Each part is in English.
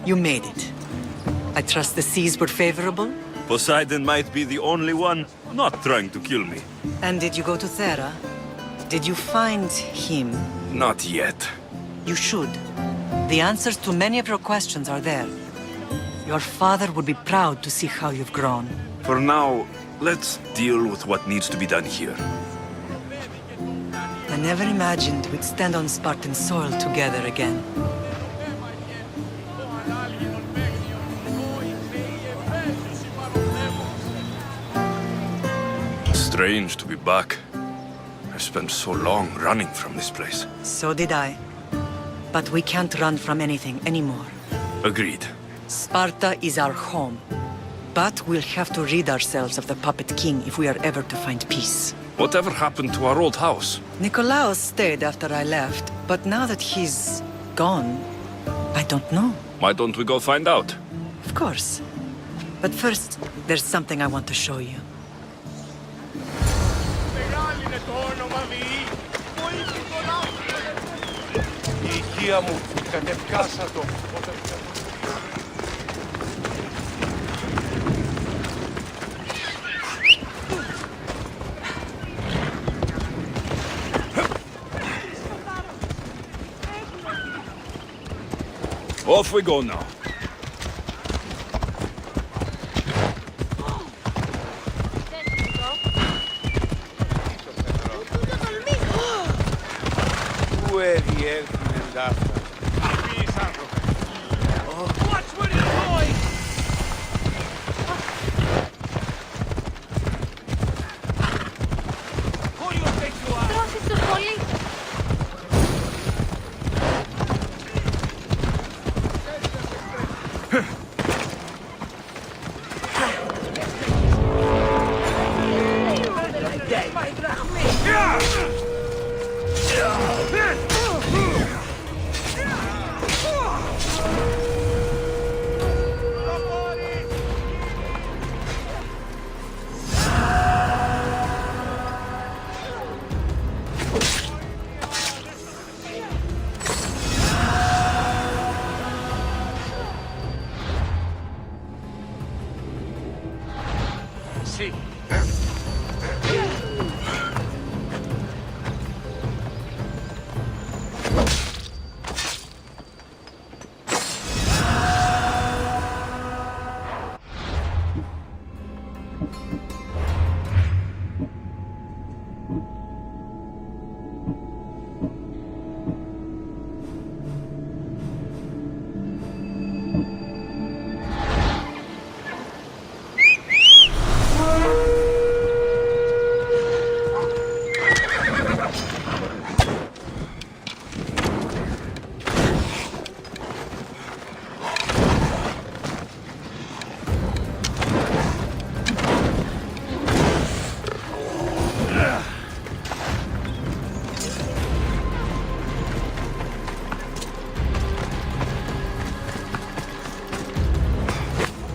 You made it. I trust the seas were favorable? Poseidon might be the only one not trying to kill me. And did you go to Thera? Did you find him? Not yet. You should. The answers to many of your questions are there. Your father would be proud to see how you've grown. For now, let's deal with what needs to be done here. I never imagined we'd stand on Spartan soil together again. Strange to be back. I spent so long running from this place. So did I. But we can't run from anything anymore. Agreed. Sparta is our home. But we'll have to rid ourselves of the Puppet King if we are ever to find peace. Whatever happened to our old house? Nikolaos stayed after I left, but now that he's gone, I don't know. Why don't we go find out? Of course. But first, there's something I want to show you. Off we go now.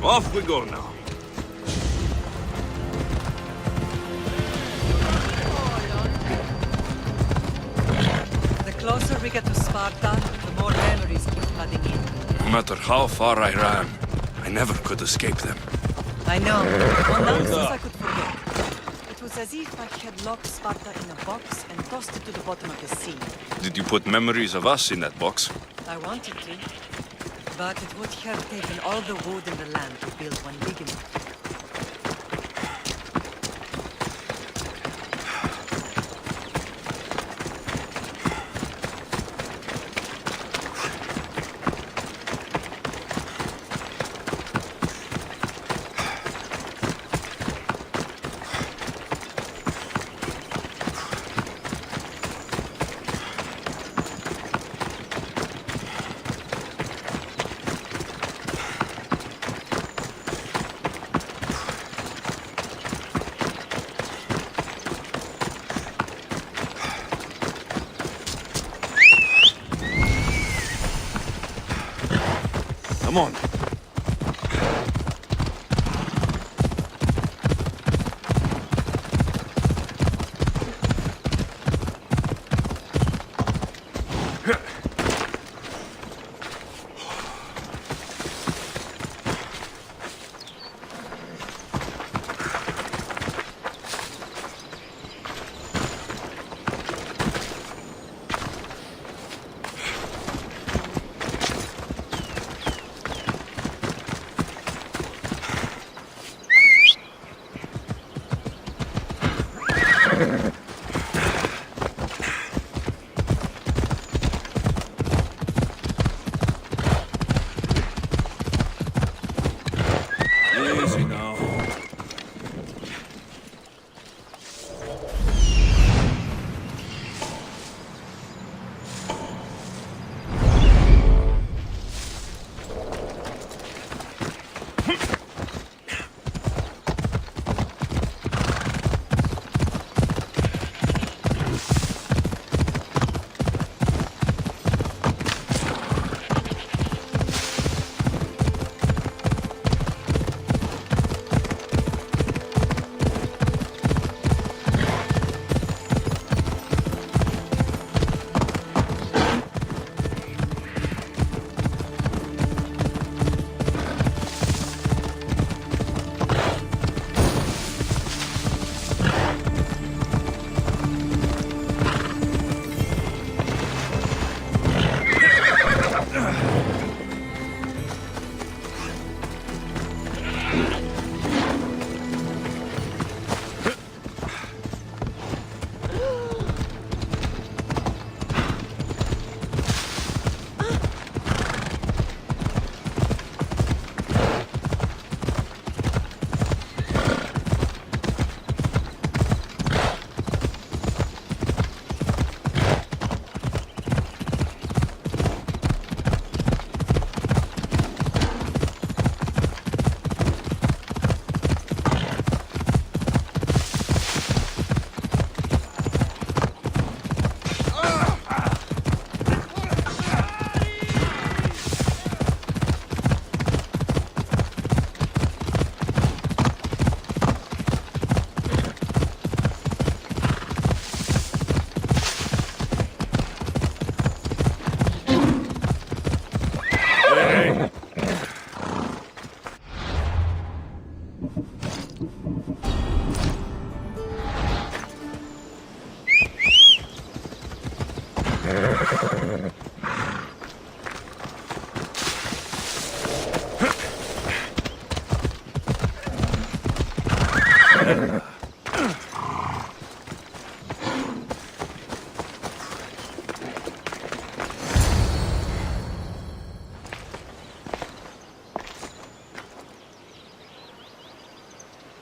Off we go now. The closer we get to Sparta, the more memories keep flooding in. No matter how far I ran, I never could escape them. I know. Well, nonsense I could forget. It was as if I had locked Sparta in a box and tossed it to the bottom of the sea. Did you put memories of us in that box? I wanted to, but it would have taken all the wood in the land to build one big enough. Come on. Easy now.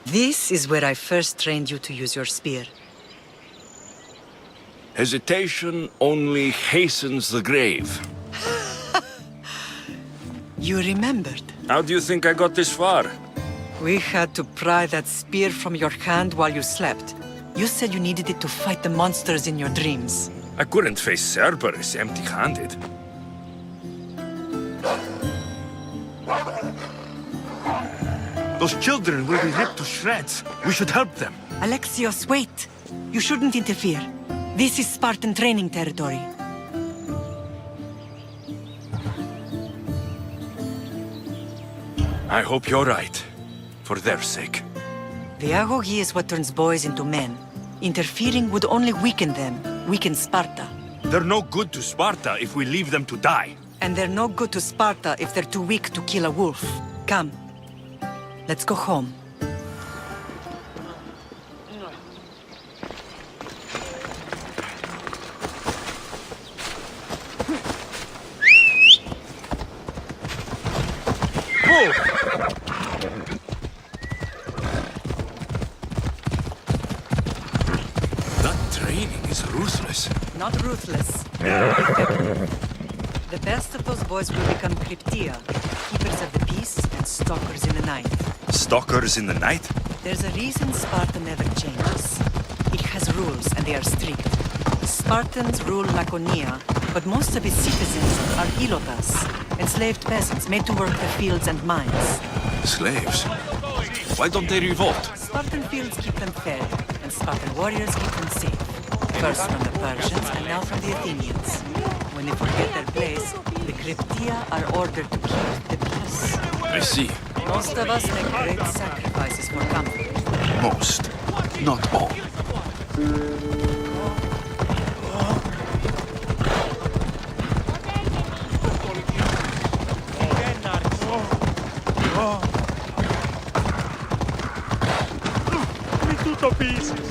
This is where I first trained you to use your spear. Hesitation only hastens the grave. You remembered. How do you think I got this far? We had to pry that spear from your hand while you slept. You said you needed it to fight the monsters in your dreams. I couldn't face Cerberus empty-handed. Those children will be ripped to shreds. We should help them. Alexios, wait! You shouldn't interfere. This is Spartan training territory. I hope you're right. For their sake. The agoge is what turns boys into men. Interfering would only weaken them, weaken Sparta. They're no good to Sparta if we leave them to die. And they're no good to Sparta if they're too weak to kill a wolf. Come. Let's go home. That training is ruthless. Not ruthless. The best of those boys will become Cryptia, keepers of the peace and stalkers in the night. Stalkers in the night? There's a reason Sparta never changes. It has rules, and they are strict. Spartans rule Laconia, but most of its citizens are ilotas, enslaved peasants made to work the fields and mines. Slaves? Why don't they revolt? Spartan fields keep them fed, and Spartan warriors keep them safe. First from the Persians, and now from the Athenians. When they forget their place, the Cryptia are ordered to keep the peace. I see. Most of us make great sacrifices for comfort. Most. Not all. Tutto pieces.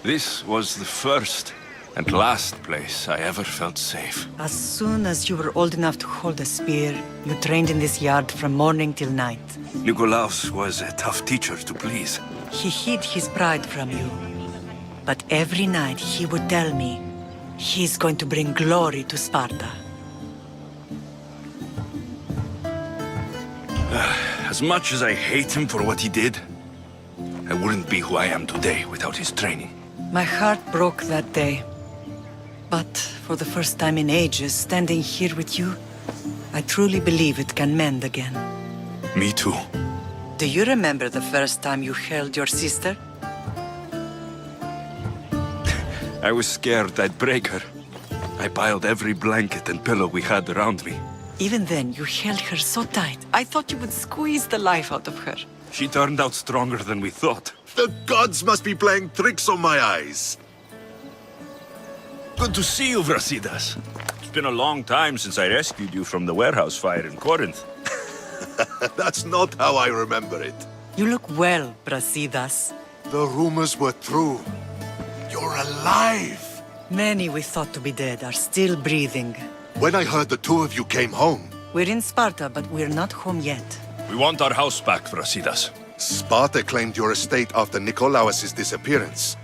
This was the first and last place I ever felt safe. As soon as you were old enough to hold a spear, you trained in this yard from morning till night. Nikolaus was a tough teacher to please. He hid his pride from you. But every night he would tell me, he's going to bring glory to Sparta. As much as I hate him for what he did, I wouldn't be who I am today without his training. My heart broke that day. But for the first time in ages, standing here with you, I truly believe it can mend again. Me too. Do you remember the first time you held your sister? I was scared I'd break her. I piled every blanket and pillow we had around me. Even then, you held her so tight, I thought you would squeeze the life out of her. She turned out stronger than we thought. The gods must be playing tricks on my eyes. Good to see you, Brasidas. It's been a long time since I rescued you from the warehouse fire in Corinth. That's not how I remember it. You look well, Brasidas. The rumors were true. You're alive! Many we thought to be dead are still breathing. When I heard the two of you came home, We're in Sparta, but we're not home yet. We want our house back, Brasidas. Sparta claimed your estate after Nikolaus' disappearance.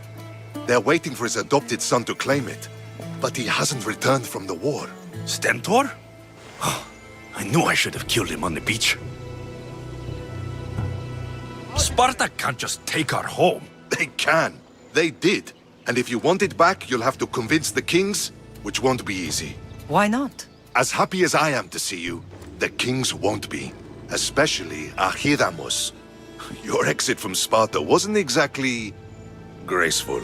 They're waiting for his adopted son to claim it, but he hasn't returned from the war. Stentor? I knew I should have killed him on the beach. Sparta can't just take our home. They can. They did. And if you want it back, you'll have to convince the kings, which won't be easy. Why not? As happy as I am to see you, the kings won't be. Especially Archidamos. Your exit from Sparta wasn't exactly graceful.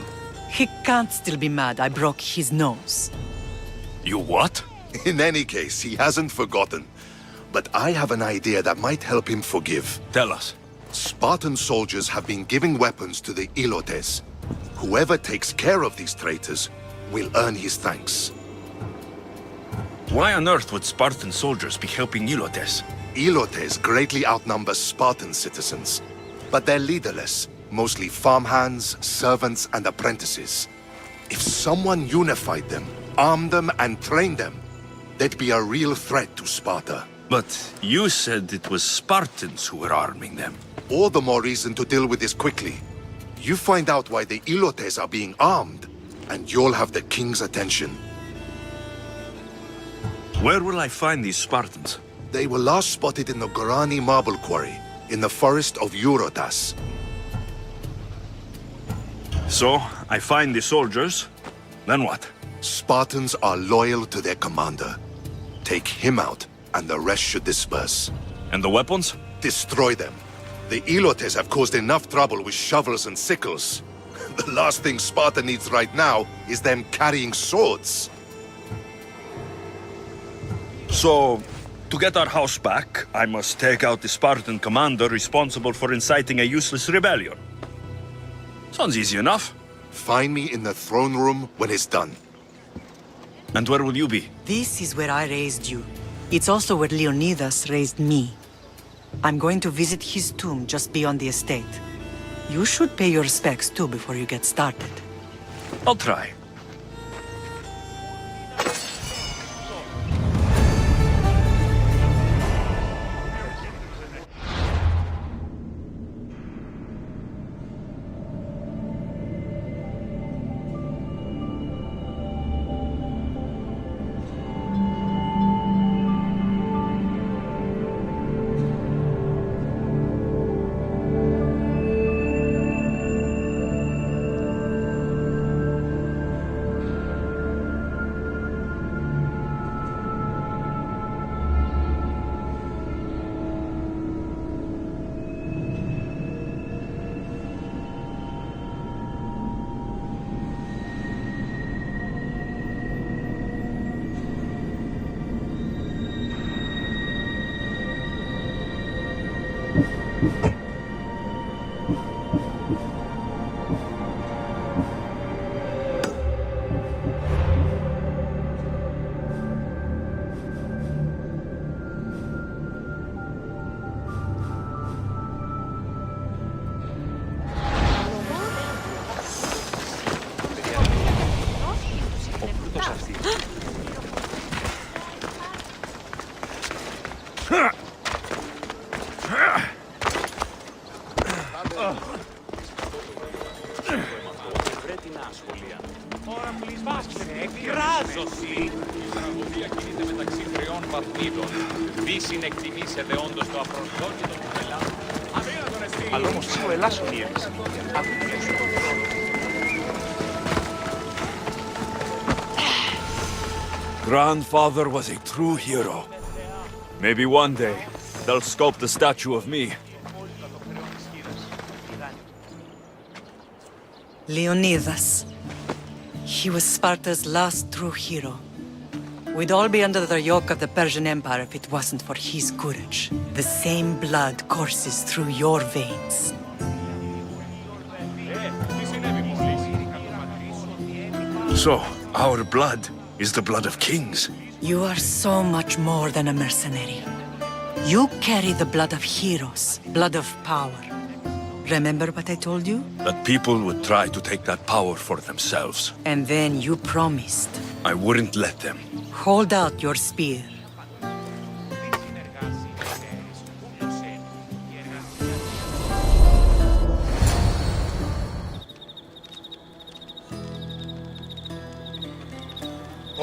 He can't still be mad I broke his nose. You what? In any case, he hasn't forgotten. But I have an idea that might help him forgive. Tell us. Spartan soldiers have been giving weapons to the Ilotes. Whoever takes care of these traitors will earn his thanks. Why on earth would Spartan soldiers be helping Ilotes? Ilotes greatly outnumber Spartan citizens, but they're leaderless, mostly farmhands, servants, and apprentices. If someone unified them, armed them, and trained them, they'd be a real threat to Sparta. But you said it was Spartans who were arming them. All the more reason to deal with this quickly. You find out why the Ilotes are being armed, and you'll have the king's attention. Where will I find these Spartans? They were last spotted in the Gorani marble quarry, in the forest of Eurotas. So, I find the soldiers, then what? Spartans are loyal to their commander. Take him out, and the rest should disperse. And the weapons? Destroy them. The Ilotes have caused enough trouble with shovels and sickles. The last thing Sparta needs right now is them carrying swords. So, to get our house back, I must take out the Spartan commander responsible for inciting a useless rebellion. Sounds easy enough. Find me in the throne room when it's done. And where will you be? This is where I raised you. It's also where Leonidas raised me. I'm going to visit his tomb just beyond the estate. You should pay your respects too before you get started. I'll try. Σωστή. Η τραγωδία κινείται μεταξύ τριών βαθμίδων. Δι συνεκτιμήσετε όντως το απροσδόκητο του Ελλάς. Αδύνατον εσύ! Αλλά όμως τι ο Ελλάς ονείρησε. Grandfather was a true hero. Maybe one day, they'll sculpt a statue of me. Leonidas. He was Sparta's last true hero. We'd all be under the yoke of the Persian Empire if it wasn't for his courage. The same blood courses through your veins. So, our blood is the blood of kings. You are so much more than a mercenary. You carry the blood of heroes, blood of power. Remember what I told you? That people would try to take that power for themselves. And then you promised. I wouldn't let them. Hold out your spear.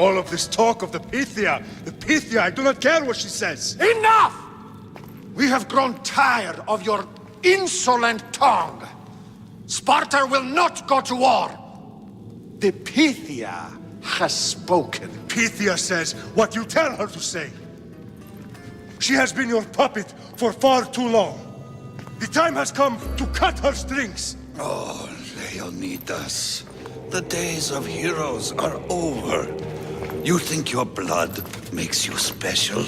All of this talk of the Pythia, I do not care what she says. Enough! We have grown tired of your insolent tongue. Sparta will not go to war. The Pythia has spoken. Pythia says what you tell her to say. She has been your puppet for far too long. The time has come to cut her strings. Oh, Leonidas, the days of heroes are over. You think your blood makes you special?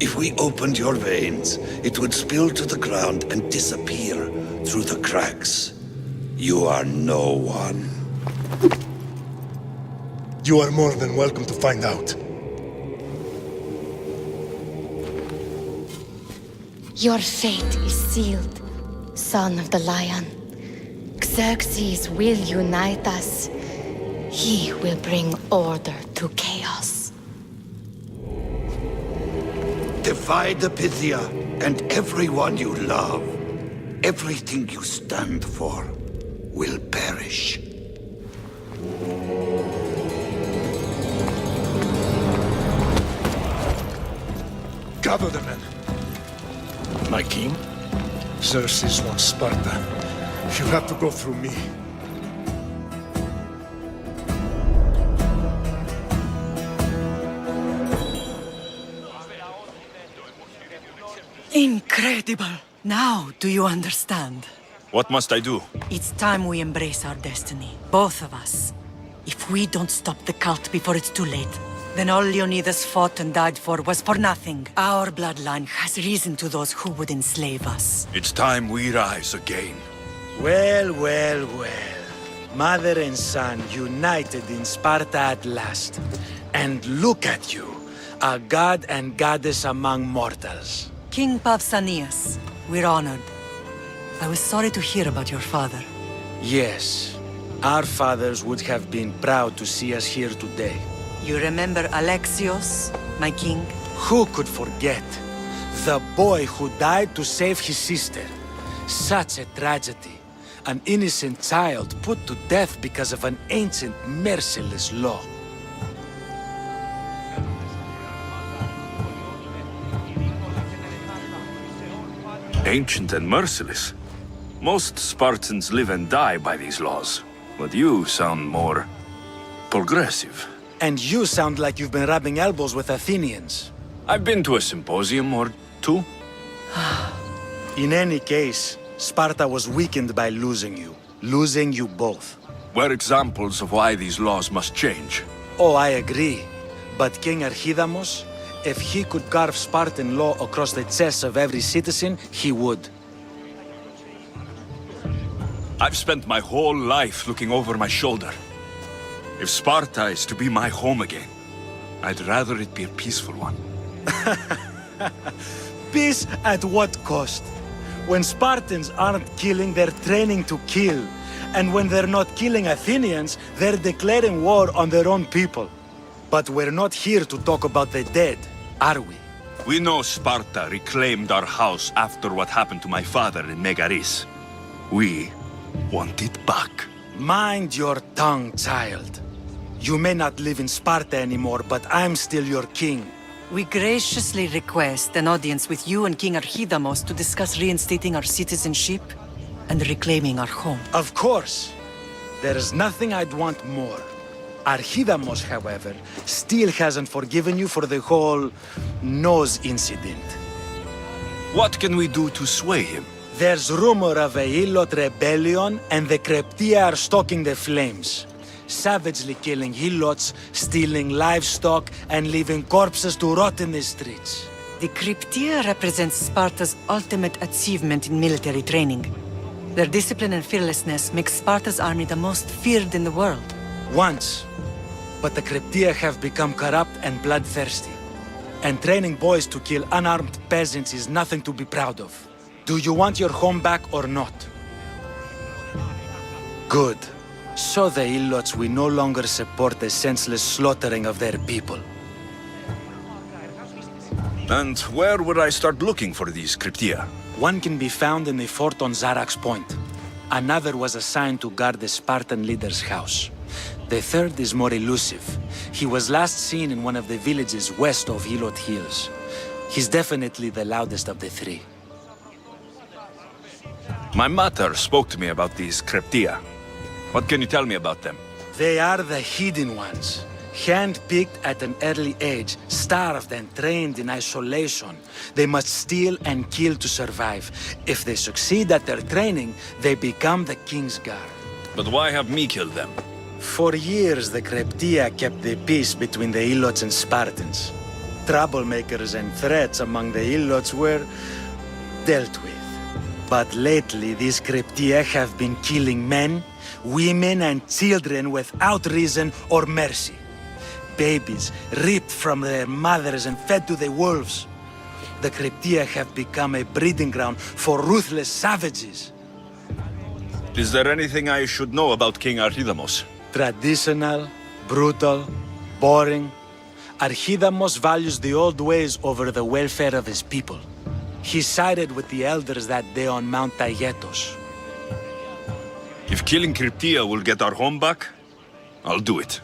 If we opened your veins, it would spill to the ground and disappear through the cracks. You are no one. You are more than welcome to find out. Your fate is sealed, son of the lion. Xerxes will unite us. He will bring order to chaos. Divide the Pythia and everyone you love. Everything you stand for will perish. Gather the men. My king? Xerxes wants Sparta. You have to go through me. Incredible! Now, do you understand? What must I do? It's time we embrace our destiny, both of us. If we don't stop the cult before it's too late, then all Leonidas fought and died for was for nothing. Our bloodline has risen to those who would enslave us. It's time we rise again. Well, well, well. Mother and son united in Sparta at last. And look at you, a god and goddess among mortals. King Pausanias, we're honored. I was sorry to hear about your father. Yes, our fathers would have been proud to see us here today. You remember Alexios, my king? Who could forget? The boy who died to save his sister. Such a tragedy. An innocent child put to death because of an ancient, merciless law. Ancient and merciless. Most Spartans live and die by these laws. But you sound more progressive. And you sound like you've been rubbing elbows with Athenians. I've been to a symposium or two. In any case, Sparta was weakened by losing you both. We're examples of why these laws must change. Oh, I agree. But King Archidamos, if he could carve Spartan law across the chests of every citizen, he would. I've spent my whole life looking over my shoulder. If Sparta is to be my home again, I'd rather it be a peaceful one. Peace at what cost? When Spartans aren't killing, they're training to kill. And when they're not killing Athenians, they're declaring war on their own people. But we're not here to talk about the dead, are we? We know Sparta reclaimed our house after what happened to my father in Megaris. We want it back. Mind your tongue, child. You may not live in Sparta anymore, but I'm still your king. We graciously request an audience with you and King Archidamos to discuss reinstating our citizenship and reclaiming our home. Of course. There is nothing I'd want more. Archidamos, however, still hasn't forgiven you for the whole nose incident. What can we do to sway him? There's rumor of a Hilot rebellion, and the Kreptia are stoking the flames. Savagely killing Hilots, stealing livestock, and leaving corpses to rot in the streets. The Cryptia represents Sparta's ultimate achievement in military training. Their discipline and fearlessness make Sparta's army the most feared in the world. Once. But the Cryptia have become corrupt and bloodthirsty. And training boys to kill unarmed peasants is nothing to be proud of. Do you want your home back or not? Good. So the Ilots will no longer support the senseless slaughtering of their people. And where would I start looking for these Cryptia? One can be found in the fort on Zarax Point. Another was assigned to guard the Spartan leader's house. The third is more elusive. He was last seen in one of the villages west of Hilot Hills. He's definitely the loudest of the three. My mother spoke to me about these Cryptia. What can you tell me about them? They are the hidden ones. Hand-picked at an early age, starved and trained in isolation. They must steal and kill to survive. If they succeed at their training, they become the king's guard. But why have me kill them? For years, the Cryptia kept the peace between the Ilots and Spartans. Troublemakers and threats among the Ilots were dealt with. But lately, these Cryptia have been killing men, women and children without reason or mercy. Babies ripped from their mothers and fed to the wolves. The Cryptia have become a breeding ground for ruthless savages. Is there anything I should know about King Archidamos? Traditional, brutal, boring. Archidamos values the old ways over the welfare of his people. He sided with the elders that day on Mount Taygetos. If killing Cryptia will get our home back, I'll do it.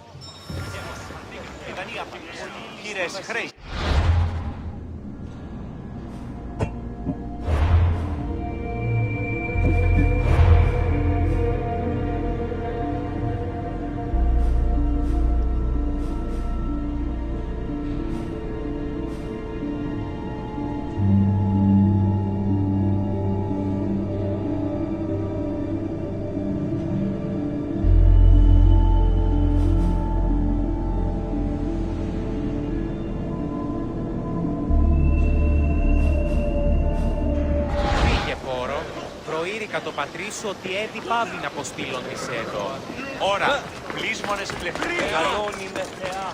Κατοπατρίσω ότι έτη πάβει να αποστείλονται σε εδώ. Ωρα, πλήσμονες πλευτές. Καλώνει με θεά.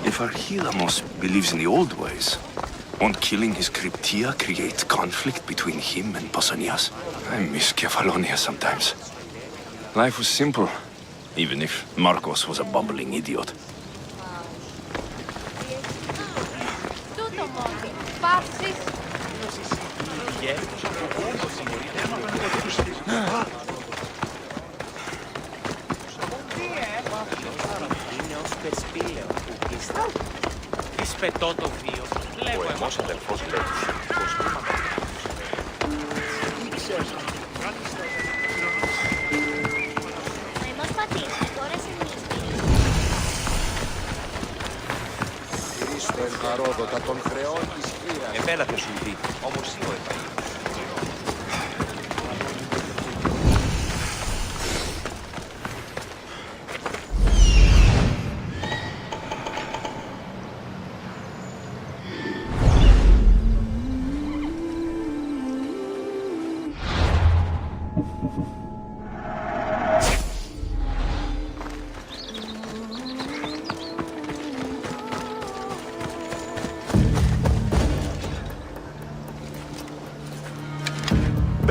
If Archidamos believes in the old ways, won't killing his Cryptia create conflict between him and Pausanias? I miss Kefalonia sometimes. Life was simple, even if Marcos was a bumbling idiot. Πετώ το βίο. Λέγω εμάς αδελφός λέει. Εμάς πατήσει, τώρα σε νύχτη. Χρήστο ευγαρόδοτα των χρεών της χείρας. Επέλατε σου δει, όμως ή ο εφαγής.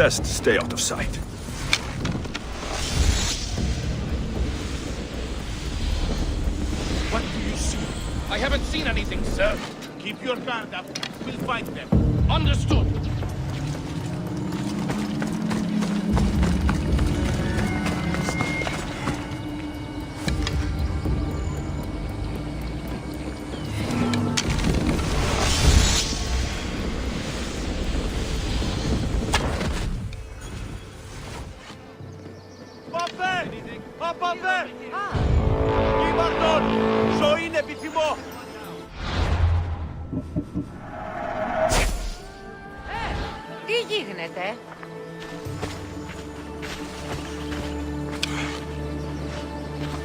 Best stay out of sight. What do you see? I haven't seen anything, sir. Keep your guard up. We'll fight them. Understood. Απαβέ! Κύπαρτον! Ζωή είναι επιθυμώ! Τι γίνεται?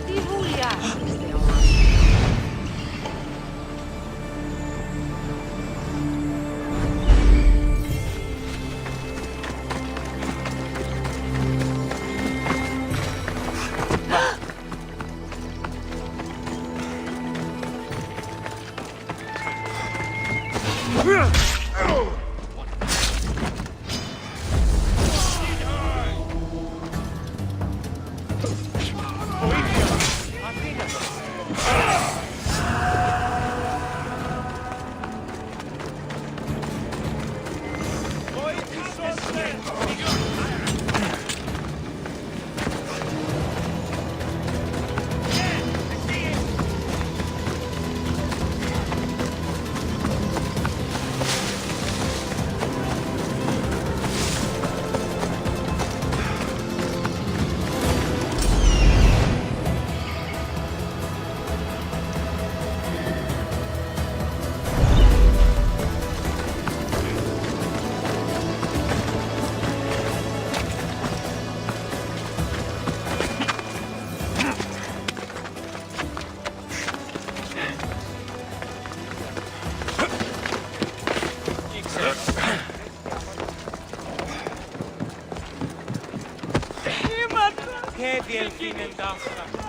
Τι βουλιάζεστε όμως? Che delfine in tasca!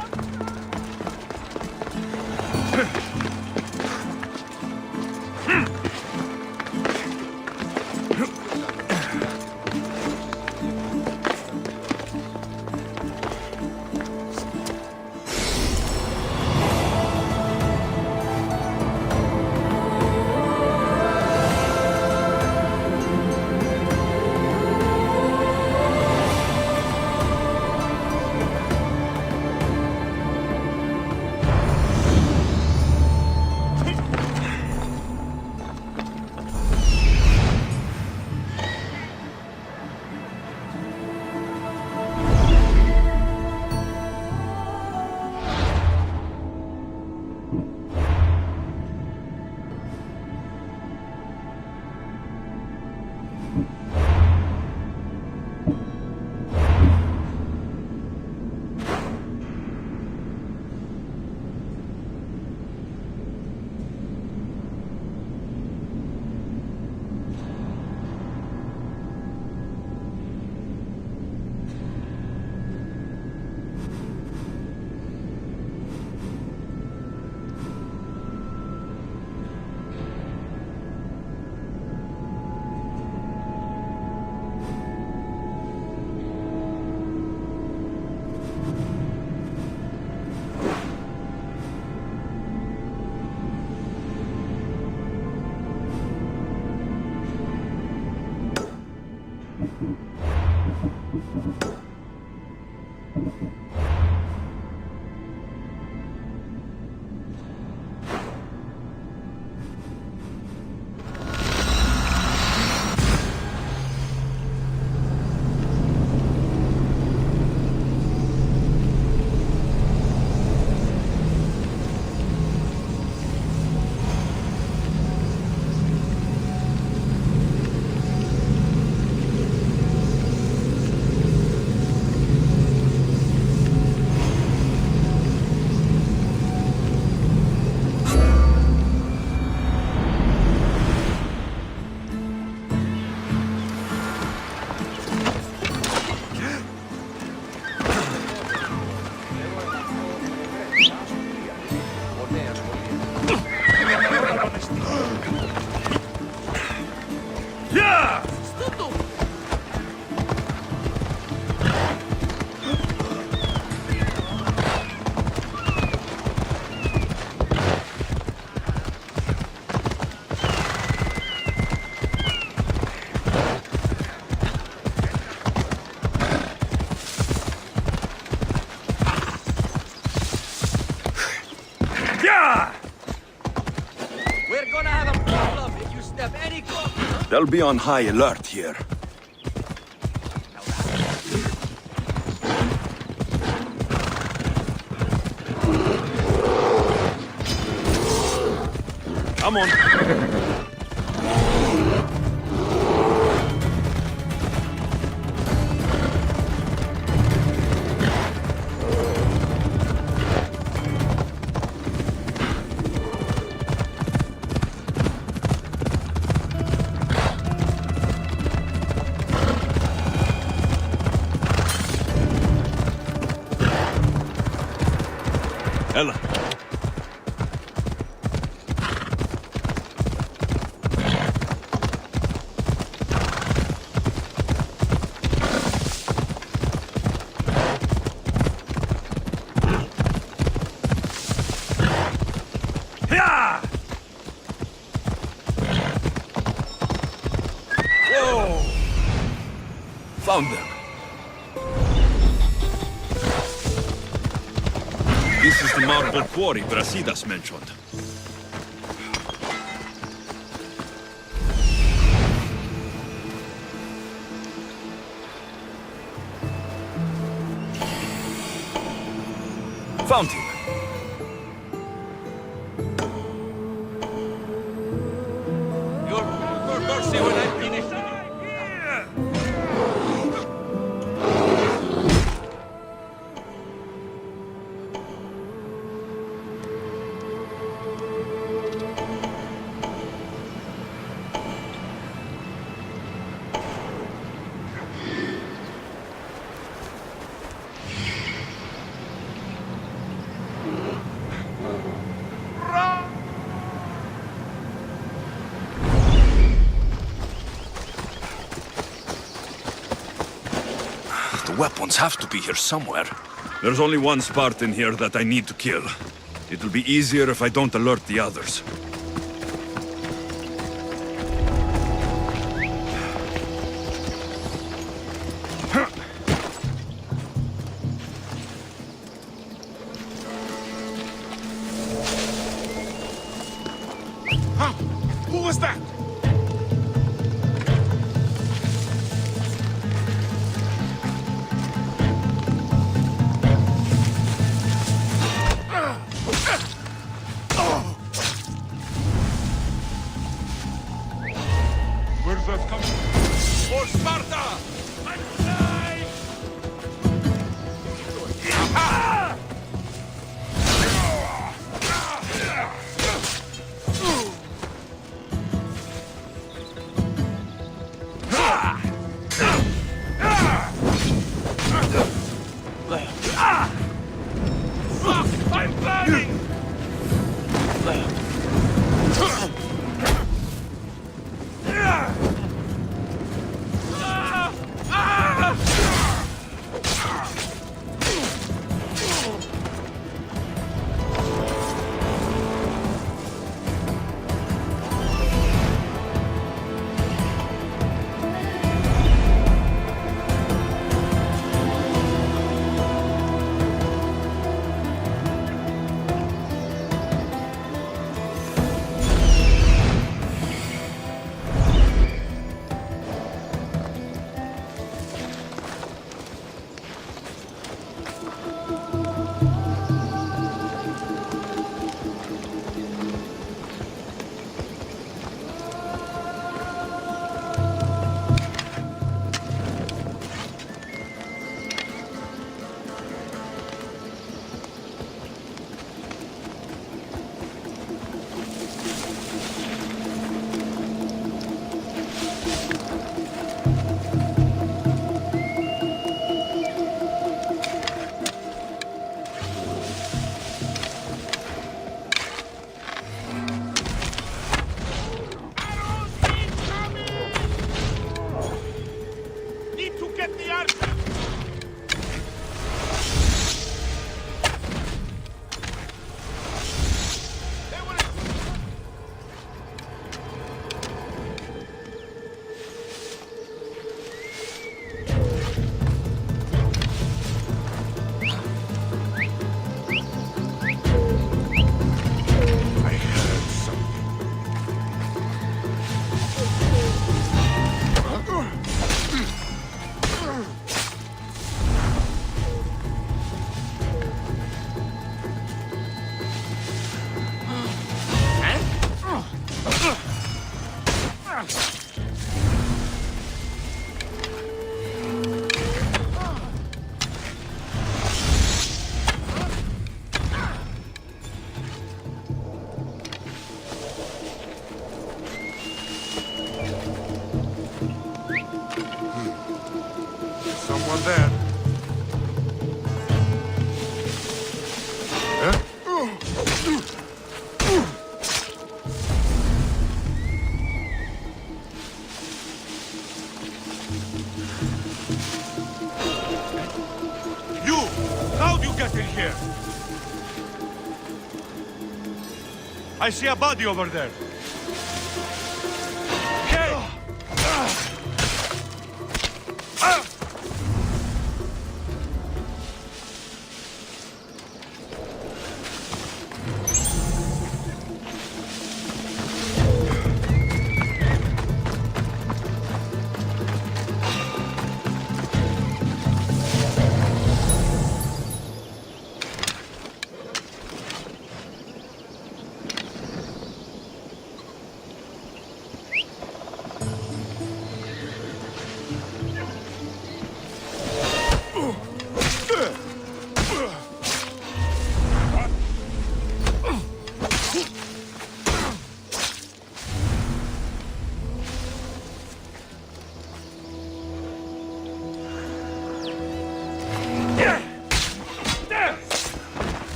They'll be on high alert here. Come on. Ella. Yeah! Whoa! Found them. This is the marble quarry Brasidas mentioned. Found him. Your mercy when I finish. The weapons have to be here somewhere. There's only one Spartan here that I need to kill. It'll be easier if I don't alert the others. Huh? Who was that? Someone there. You! How'd you get in here? I see a body over there. Hey!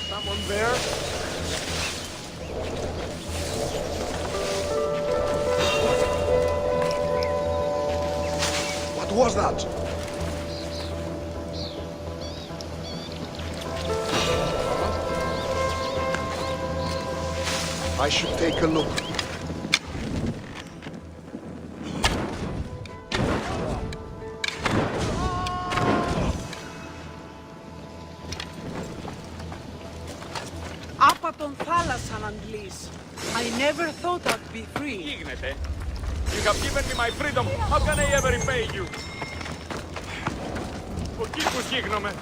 Someone there? What was that? I should take a look. Από τον θάλασσαν αντλείς. I never thought I'd be free. Γίνεται. You have given me my freedom. How can I ever repay you? Ο κήπους γίγνομαι.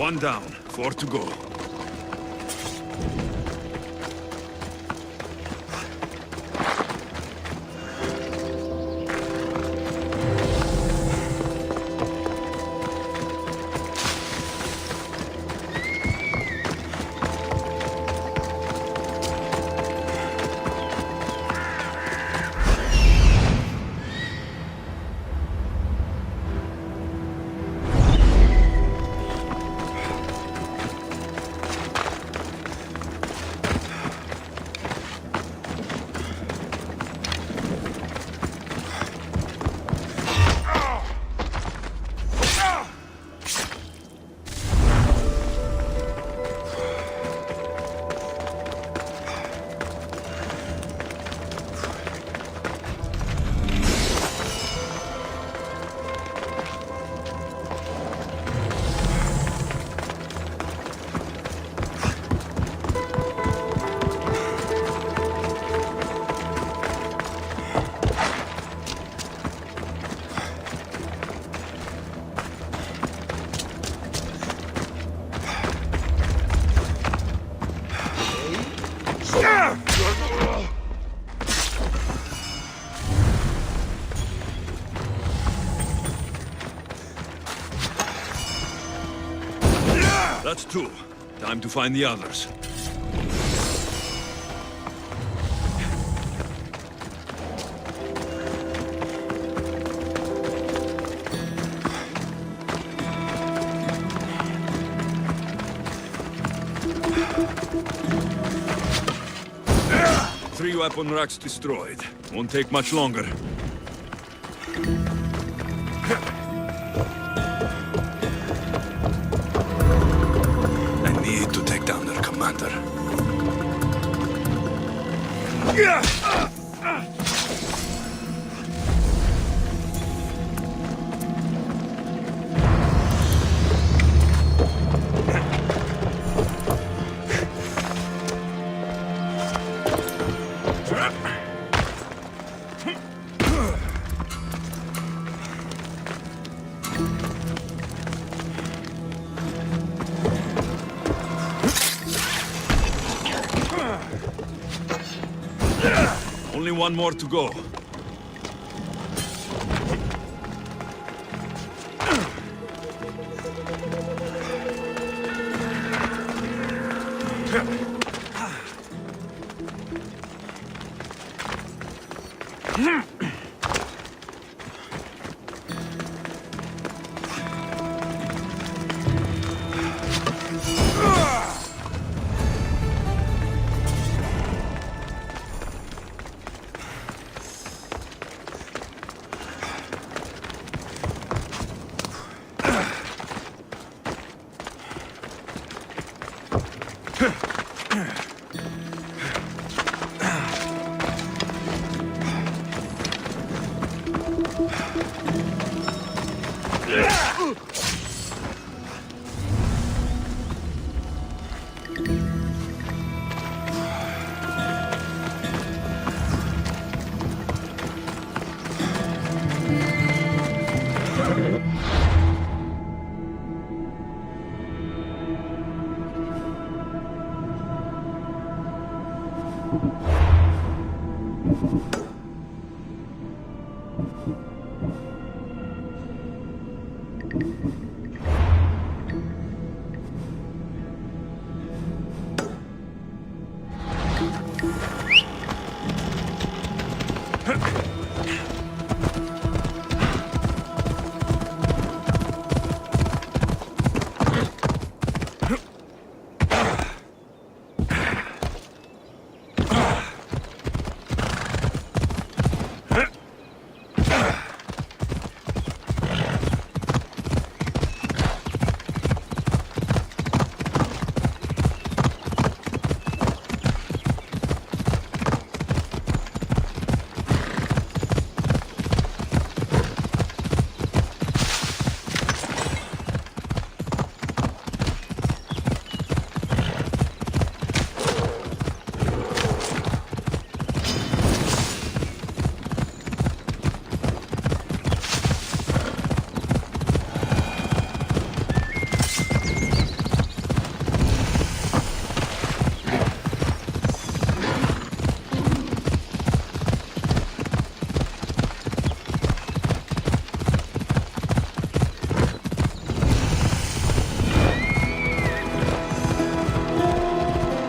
One down, 4 to go. That's 2. Time to find the others. Three weapon racks destroyed. Won't take much longer. I need to take down their commander. Only one more to go.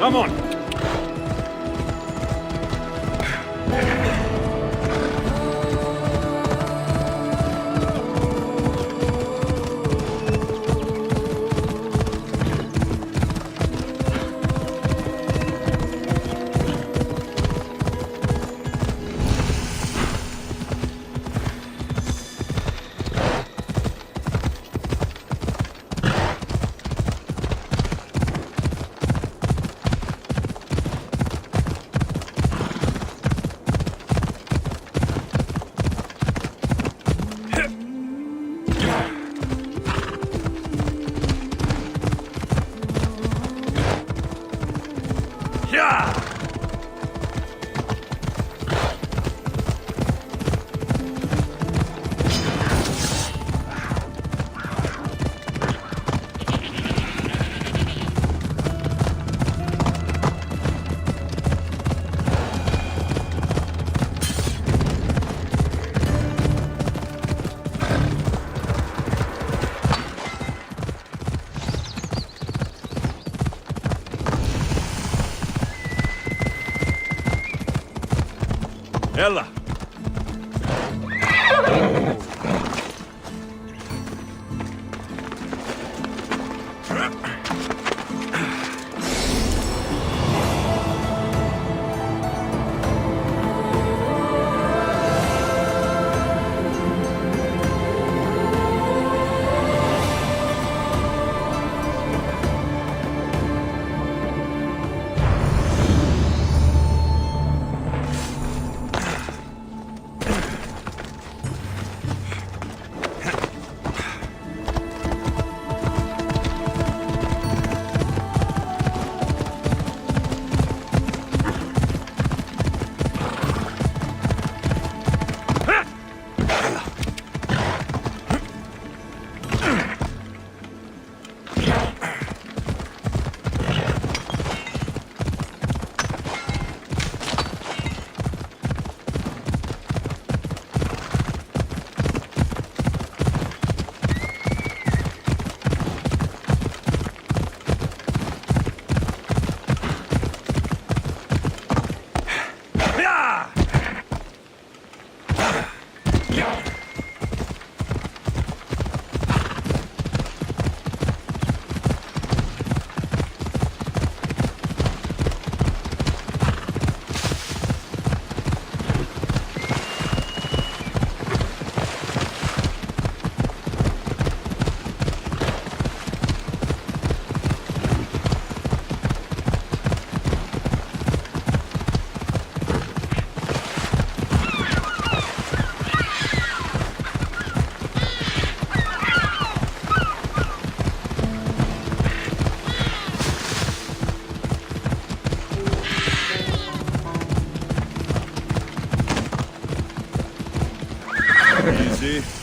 Come on. Ella! Easy.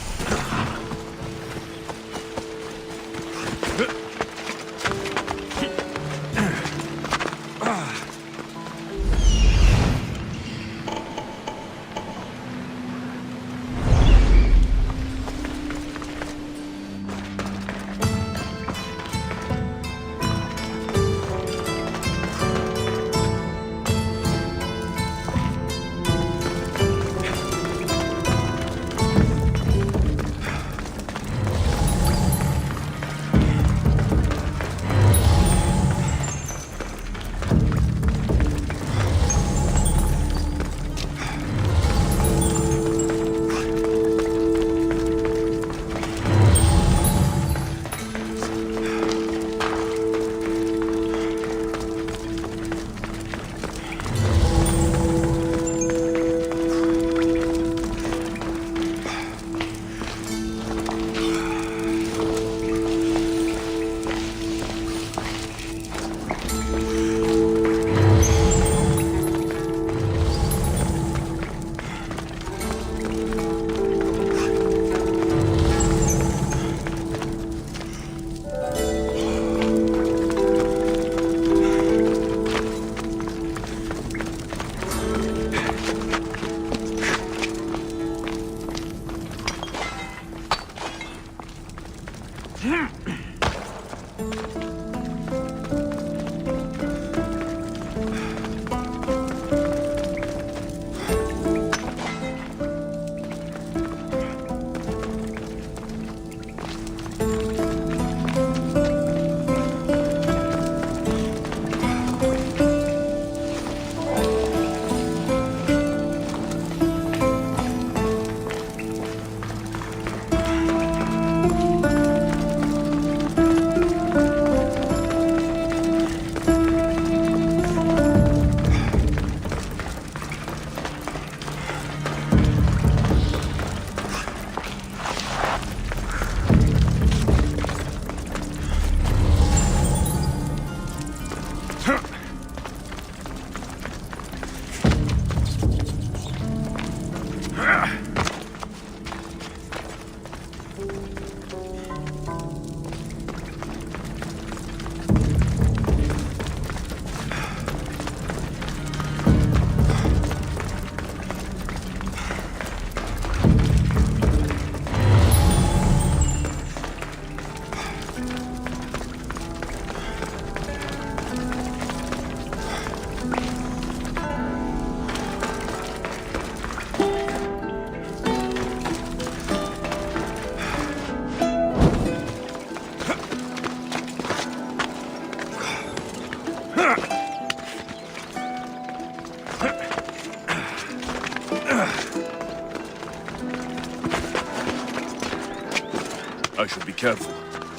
I should be careful.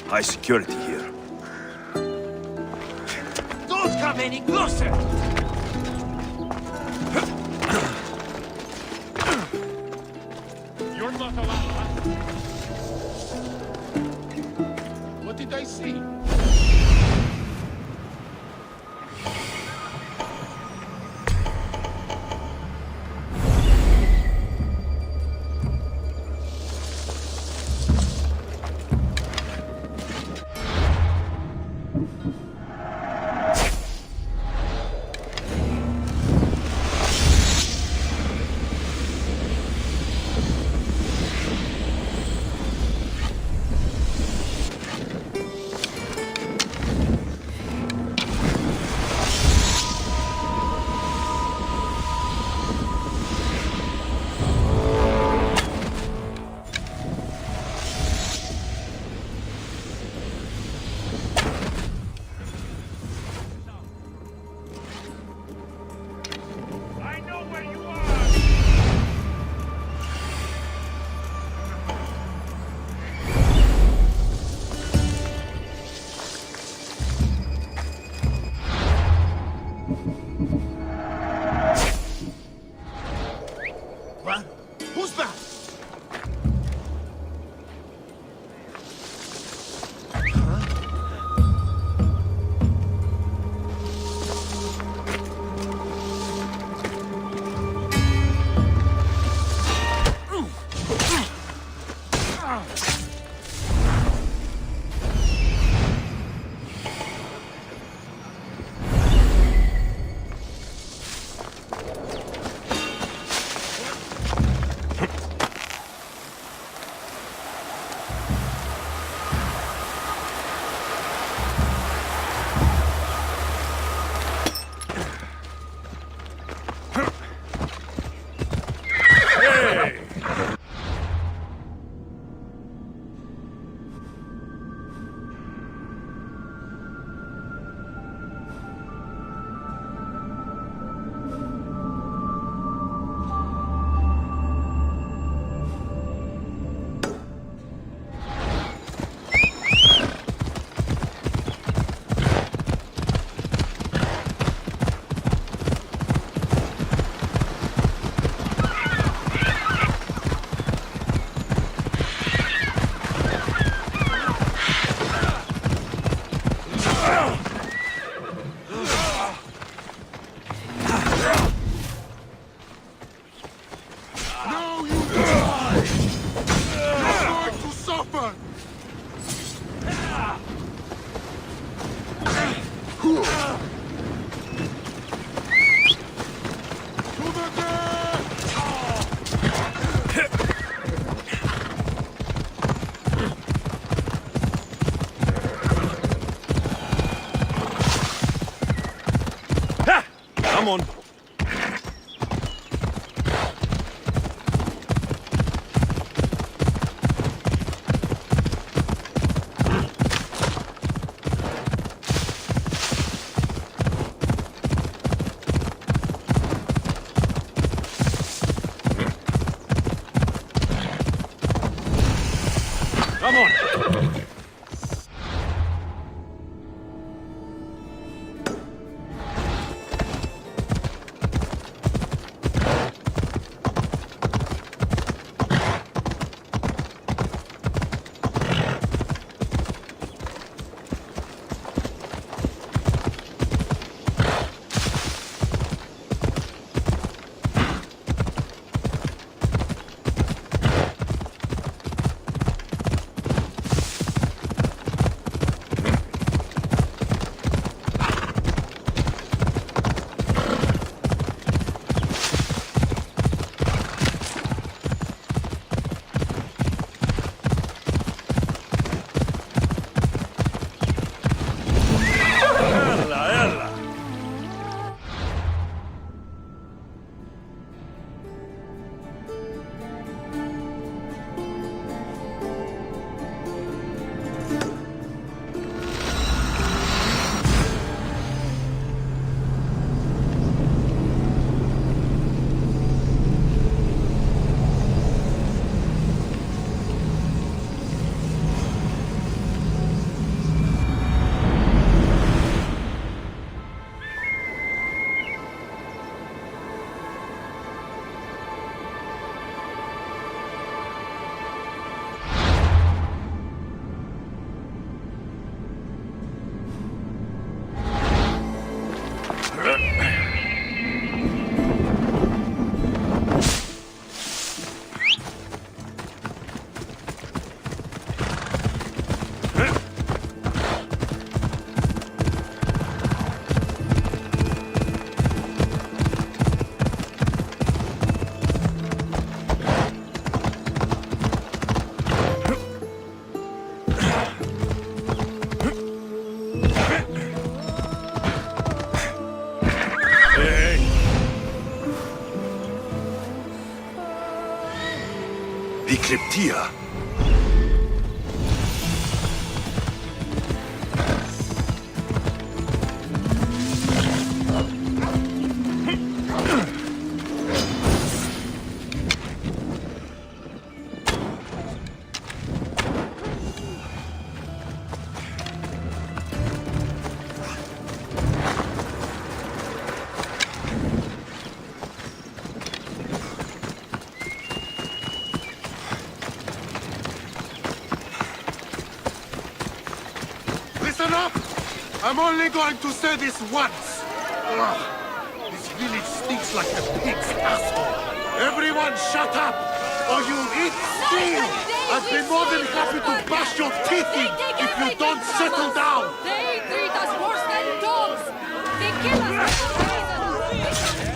High security here. Don't come any closer! You're not allowed. What did I see? Come on. Come on. Cryptia. Listen up! I'm only going to say this once. Ugh. This village stinks like a pig's asshole. Everyone shut up, or you'll eat steel! I'd be more than happy to bash your teeth in if you don't settle down! They treat us worse than dogs! They kill us for no reason!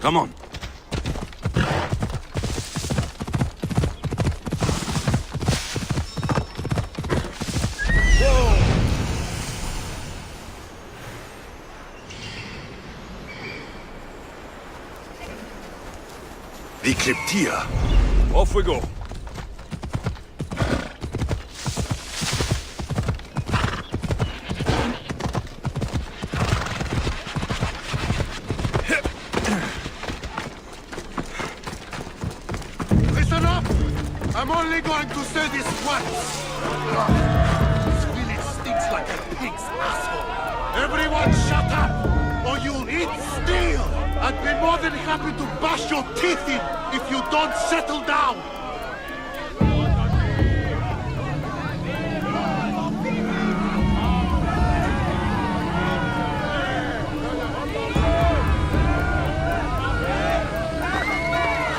Come on. The Cryptia. Off we go. Listen up! I'm only going to say this once. This village stinks like a pig's asshole. Everyone shut up, or you'll eat steel! I'd be more than happy to bash your teeth in if you don't settle down!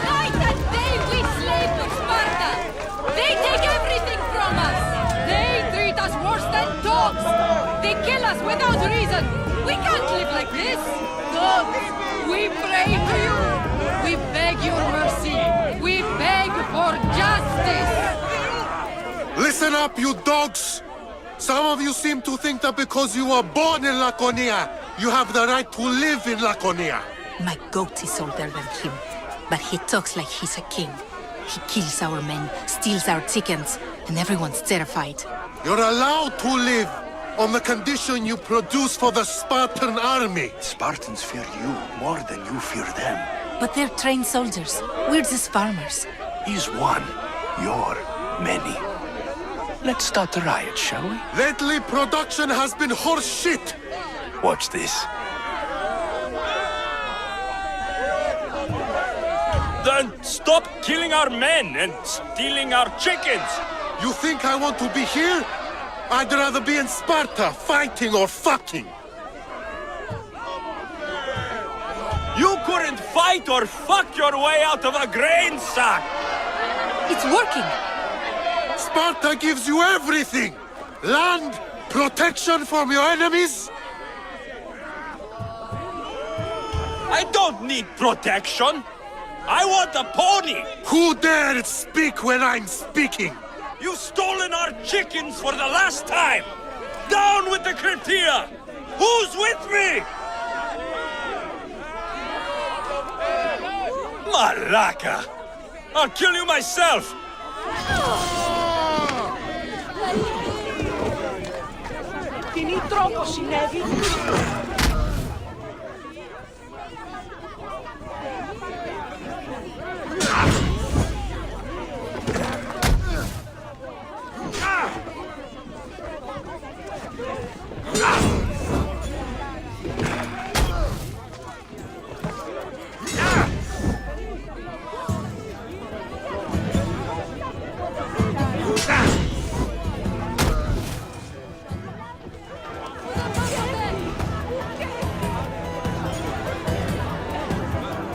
Night and day we slave for Sparta! They take everything from us! They treat us worse than dogs! They kill us without reason! We can't live like this! Gods, we pray to you! We beg your mercy! We beg for justice! Listen up, you dogs! Some of you seem to think that because you were born in Laconia, you have the right to live in Laconia. My goat is older than him, but he talks like he's a king. He kills our men, steals our chickens, and everyone's terrified. You're allowed to live on the condition you produce for the Spartan army. Spartans fear you more than you fear them. But they're trained soldiers. We're just farmers. He's one. You're many. Let's start a riot, shall we? Lately, production has been horse shit. Watch this. Then stop killing our men and stealing our chickens! You think I want to be here? I'd rather be in Sparta, fighting or fucking. You couldn't fight or fuck your way out of a grain sack! It's working! Sparta gives you everything! Land, protection from your enemies. I don't need protection! I want a pony! Who dared speak when I'm speaking? You've stolen our chickens for the last time! Down with the Cryptia! Who's with me? Malaka! I'll kill you myself! Τι τρόπο συνέβη.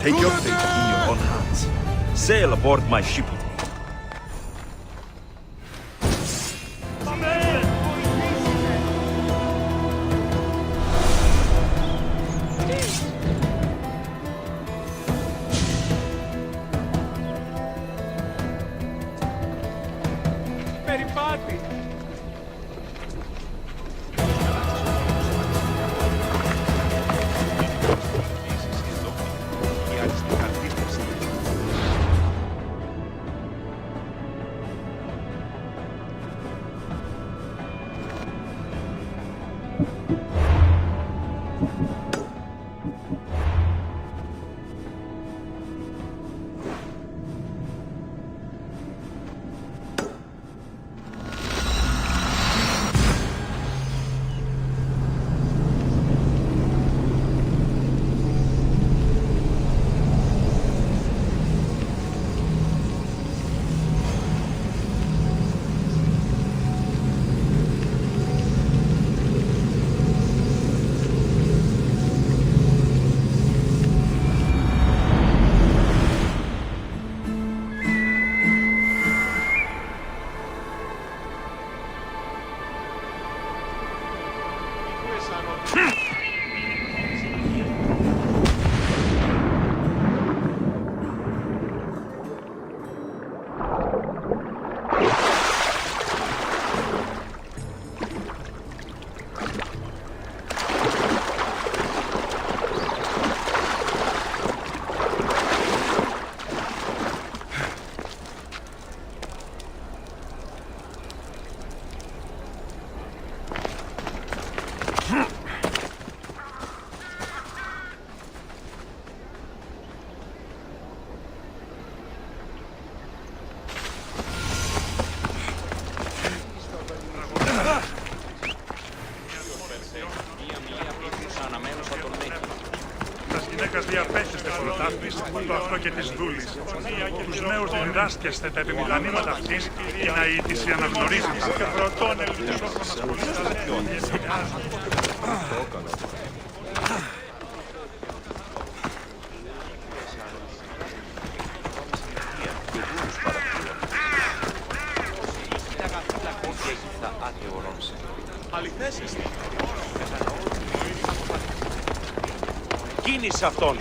Take your fate in your own hands. Sail aboard my ship. Περιπάτη! το αυτό και της δούλης. Τους νέους διδάσκεστε τα επιμηχανήματα αυτής και να η της αναγνωρίζετε. Αληθές είστε. Κίνησε αυτόν.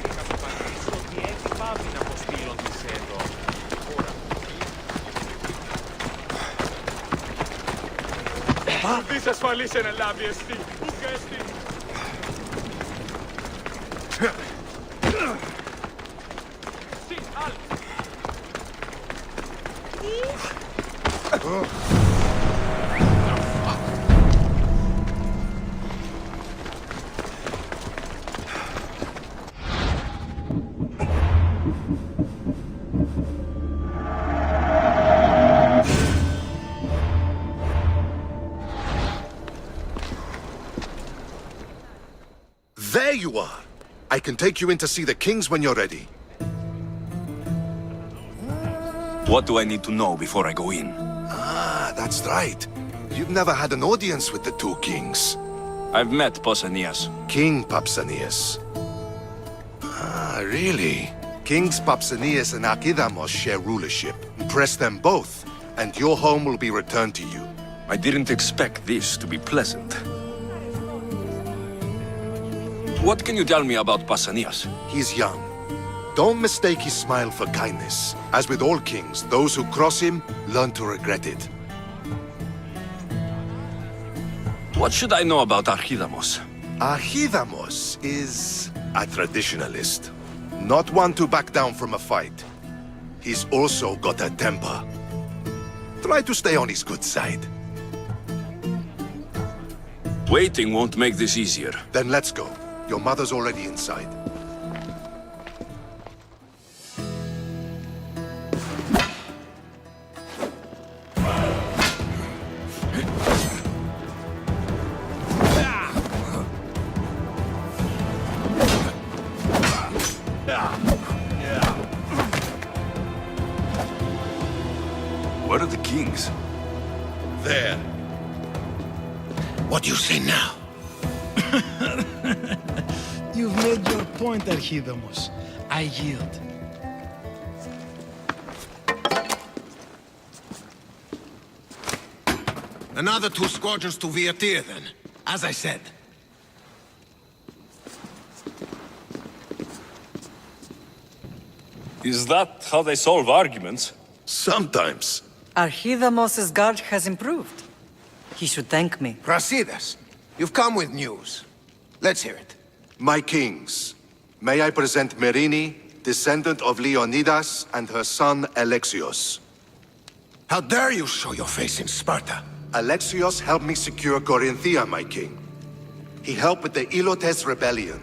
Ουδής ασφαλής εν ελάβει εστί. Ουκ εστί. There you are! I can take you in to see the kings when you're ready. What do I need to know before I go in? Ah, that's right. You've never had an audience with the two kings. I've met Pausanias. King Pausanias. Ah, really? Kings Pausanias and Archidamos share rulership. Impress them both, and your home will be returned to you. I didn't expect this to be pleasant. What can you tell me about Pausanias? He's young. Don't mistake his smile for kindness. As with all kings, those who cross him learn to regret it. What should I know about Archidamos? Archidamos is a traditionalist. Not one to back down from a fight. He's also got a temper. Try to stay on his good side. Waiting won't make this easier. Then let's go. Your mother's already inside. Where are the kings? There. What do you say now? You've made your point, Archidamos. I yield. Another 2 squadrons to Viatir, then. As I said. Is that how they solve arguments? Sometimes. Archidamos' guard has improved. He should thank me. Brasidas, you've come with news. Let's hear it. My kings, may I present Merini, descendant of Leonidas, and her son Alexios. How dare you show your face in Sparta? Alexios helped me secure Corinthia, my king. He helped with the Ilotes rebellion.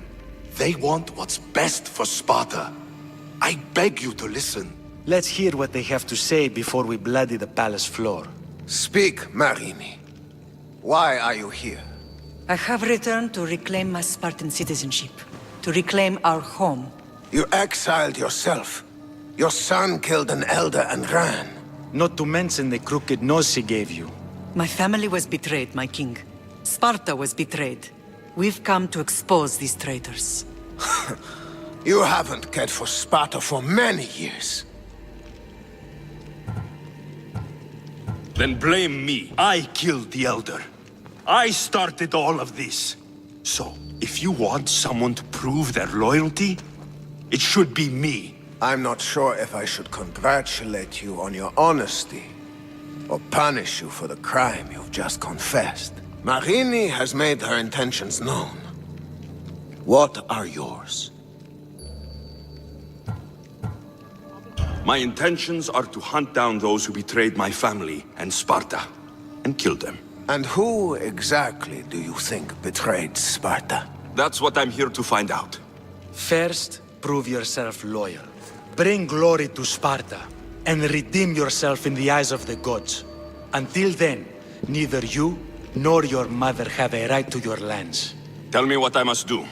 They want what's best for Sparta. I beg you to listen. Let's hear what they have to say before we bloody the palace floor. Speak, Marini. Why are you here? I have returned to reclaim my Spartan citizenship, to reclaim our home. You exiled yourself. Your son killed an elder and ran. Not to mention the crooked nose he gave you. My family was betrayed, my king. Sparta was betrayed. We've come to expose these traitors. You haven't cared for Sparta for many years. Then blame me. I killed the elder. I started all of this. So, if you want someone to prove their loyalty, it should be me. I'm not sure if I should congratulate you on your honesty, or punish you for the crime you've just confessed. Marini has made her intentions known. What are yours? My intentions are to hunt down those who betrayed my family and Sparta, and kill them. And who exactly do you think betrayed Sparta? That's what I'm here to find out. First, prove yourself loyal. Bring glory to Sparta, and redeem yourself in the eyes of the gods. Until then, neither you nor your mother have a right to your lands. Tell me what I must do,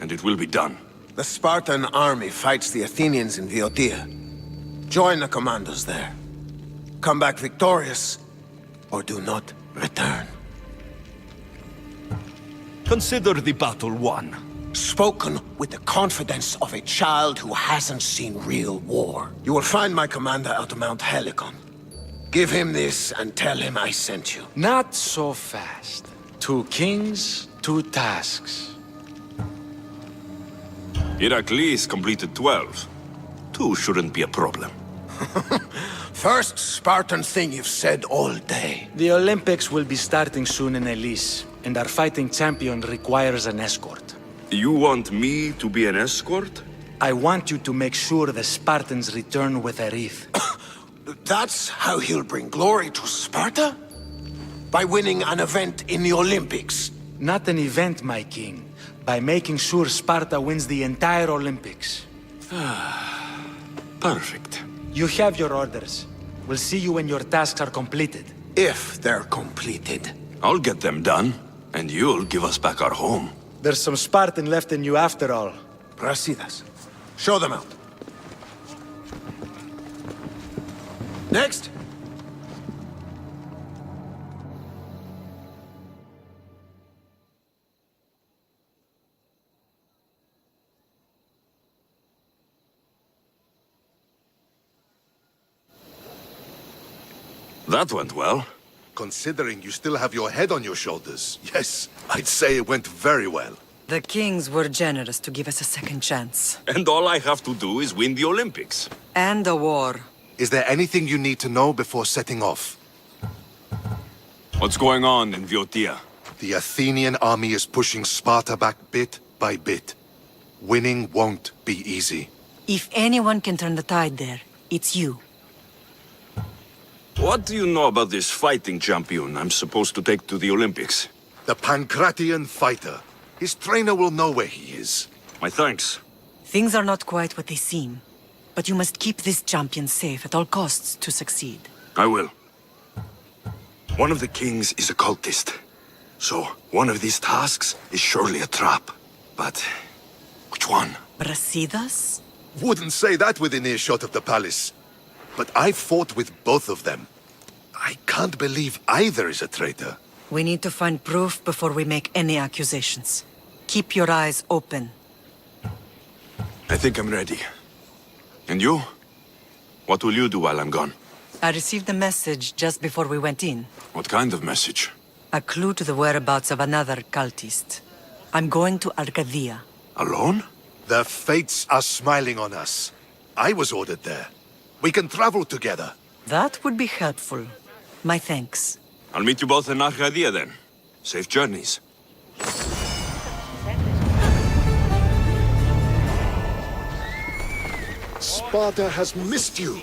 and it will be done. The Spartan army fights the Athenians in Viotia. Join the commandos there. Come back victorious, or do not return. Consider the battle won. Spoken with the confidence of a child who hasn't seen real war. You will find my commander at Mount Helicon. Give him this and tell him I sent you. Not so fast. 2 kings, 2 tasks. Heracles completed 12. 2 shouldn't be a problem. First Spartan thing you've said all day. The Olympics will be starting soon in Elise, and our fighting champion requires an escort. You want me to be an escort? I want you to make sure the Spartans return with a wreath. That's how he'll bring glory to Sparta? By winning an event in the Olympics? Not an event, my king. By making sure Sparta wins the entire Olympics. Perfect. You have your orders. We'll see you when your tasks are completed. If they're completed. I'll get them done, and you'll give us back our home. There's some Spartan left in you after all. Brasidas. Show them out. Next. That went well. Considering you still have your head on your shoulders, yes, I'd say it went very well. The kings were generous to give us a second chance. And all I have to do is win the Olympics. And a war. Is there anything you need to know before setting off? What's going on in Viotia? The Athenian army is pushing Sparta back bit by bit. Winning won't be easy. If anyone can turn the tide there, it's you. What do you know about this fighting champion I'm supposed to take to the Olympics? The Pancratian fighter. His trainer will know where he is. My thanks. Things are not quite what they seem. But you must keep this champion safe at all costs to succeed. I will. One of the kings is a cultist. So, one of these tasks is surely a trap. But, which one? Brasidas? Wouldn't say that within earshot of the palace. But I've fought with both of them. I can't believe either is a traitor. We need to find proof before we make any accusations. Keep your eyes open. I think I'm ready. And you? What will you do while I'm gone? I received a message just before we went in. What kind of message? A clue to the whereabouts of another cultist. I'm going to Arcadia. Alone? The fates are smiling on us. I was ordered there. We can travel together. That would be helpful. My thanks. I'll meet you both in Arcadia then. Safe journeys. Sparta has missed you.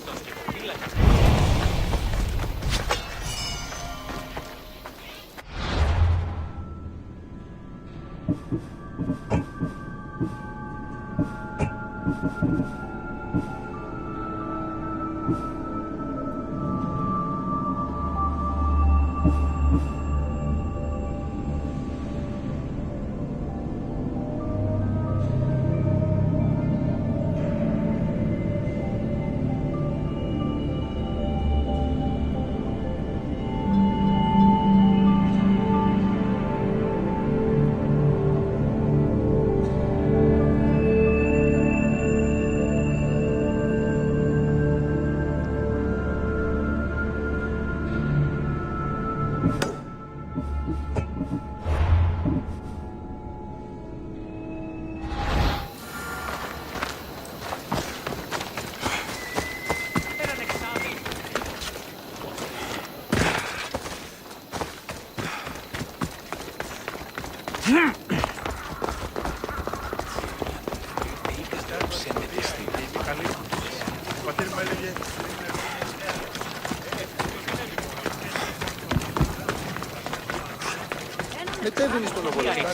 Μετέβαινε στον Οβολαστά.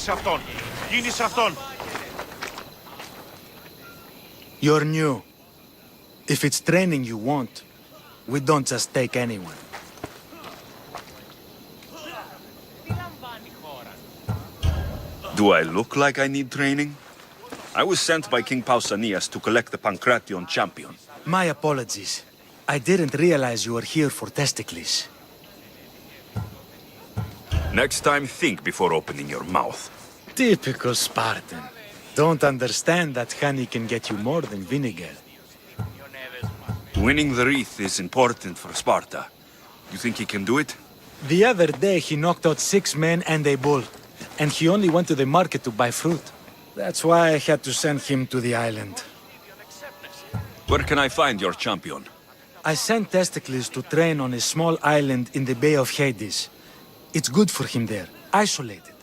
σε αυτόν. Γίνει σε αυτόν. You're new. If it's training you want, we don't just take anyone. Do I look like I need training? I was sent by King Pausanias to collect the Pancration champion. My apologies. I didn't realize you were here for Testicles. Next time, think before opening your mouth. Typical Spartan. Don't understand that honey can get you more than vinegar. Winning the wreath is important for Sparta. You think he can do it? The other day he knocked out 6 men and a bull. And he only went to the market to buy fruit. That's why I had to send him to the island. Where can I find your champion? I sent Testicles to train on a small island in the Bay of Hades. It's good for him there, isolated,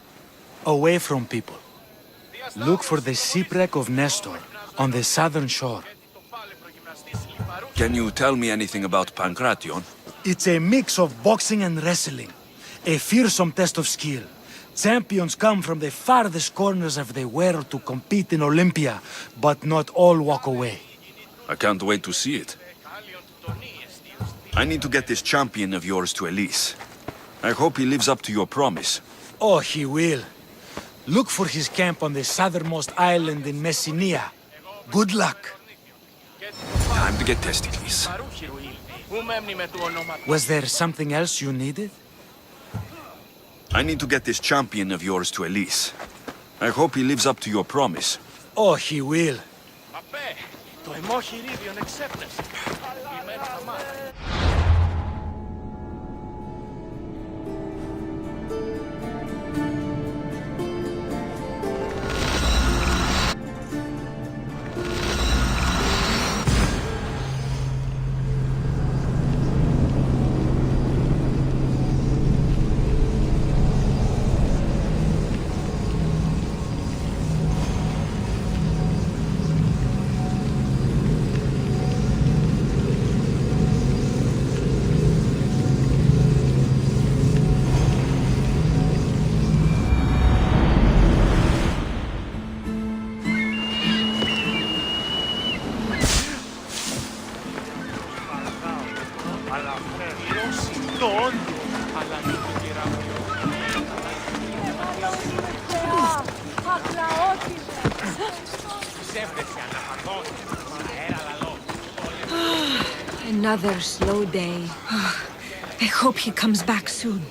away from people. Look for the shipwreck of Nestor on the southern shore. Can you tell me anything about Pancration? It's a mix of boxing and wrestling. A fearsome test of skill. Champions come from the farthest corners of the world to compete in Olympia, but not all walk away. I can't wait to see it. I need to get this champion of yours to Elise. I hope he lives up to your promise. Oh, he will. Look for his camp on the southernmost island in Messenia. Good luck. Time to get Testicles. Was there something else you needed? I need to get this champion of yours to Elise. I hope he lives up to your promise. Oh, he will. Το αιμόχειρίδιον εξέπνευσε. Another slow day. I hope he comes back soon.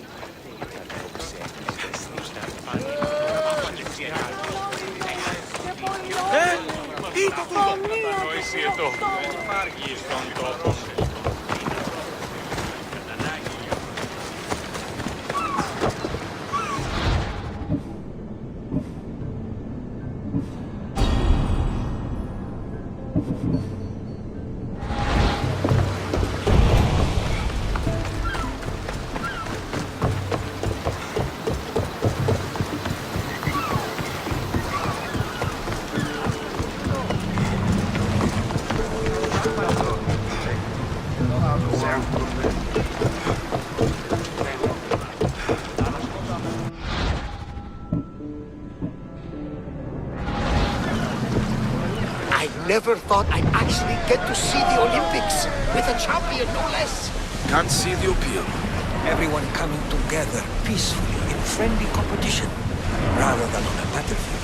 Never thought I'd actually get to see the Olympics with a champion, no less. Can't see the appeal. Everyone coming together peacefully in friendly competition, rather than on a battlefield.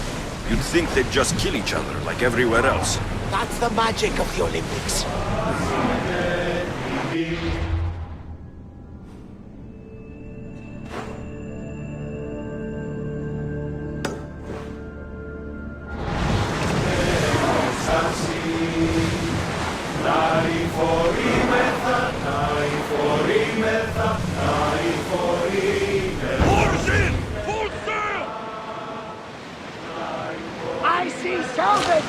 You'd think they'd just kill each other like everywhere else. That's the magic of the Olympics. I see salvage!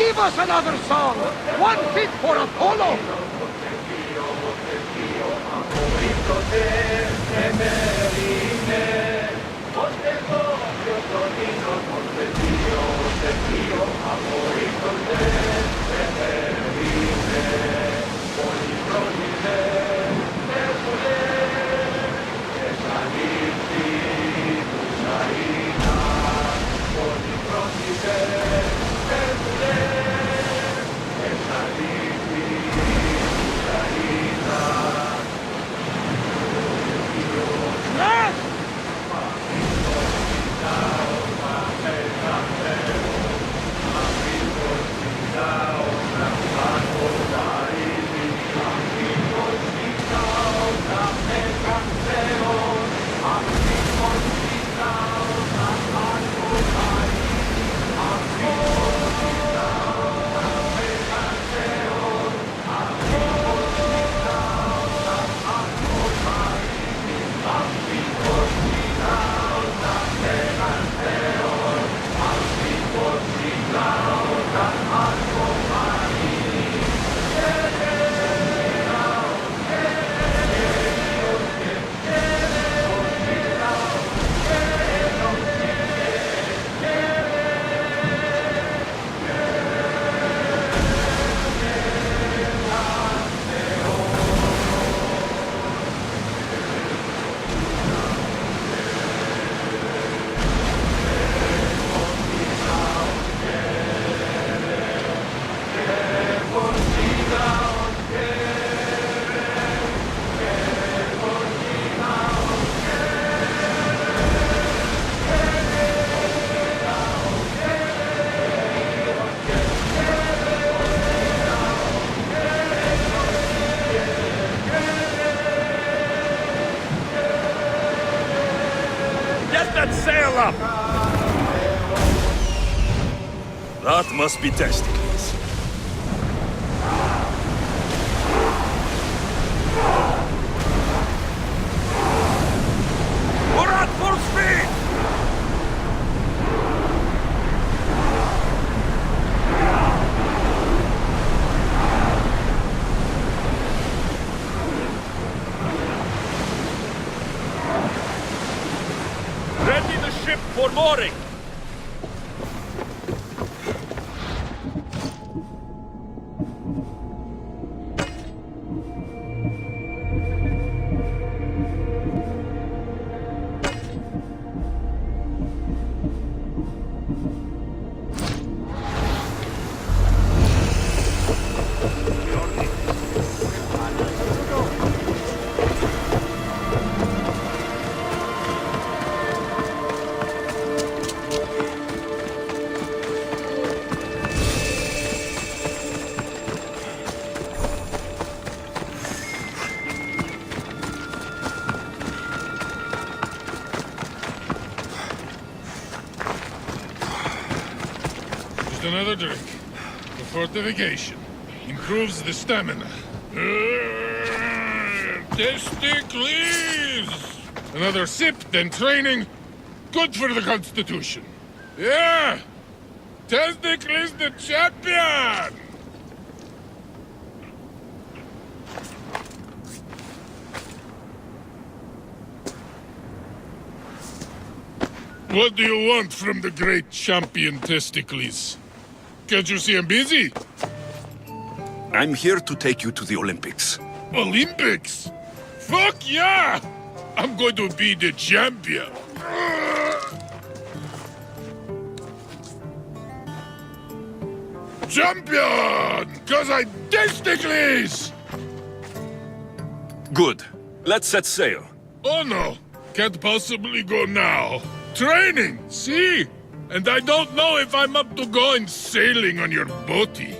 Give us another song! One fit for Apollo! Sail up! That must be testicles. We're at full speed! Ready the ship for mooring! Just another drink. The fortification. Improves the stamina. Testicles! Another sip, then training. Good for the Constitution. Yeah! Testicles the champion! What do you want from the great champion Testicles? Can't you see I'm busy? I'm here to take you to the Olympics. Olympics? Fuck yeah! I'm going to be the champion. Champion! Cause I Testicles! Good. Let's set sail. Oh no, can't possibly go now. Training, see? And I don't know if I'm up to going sailing on your boaty.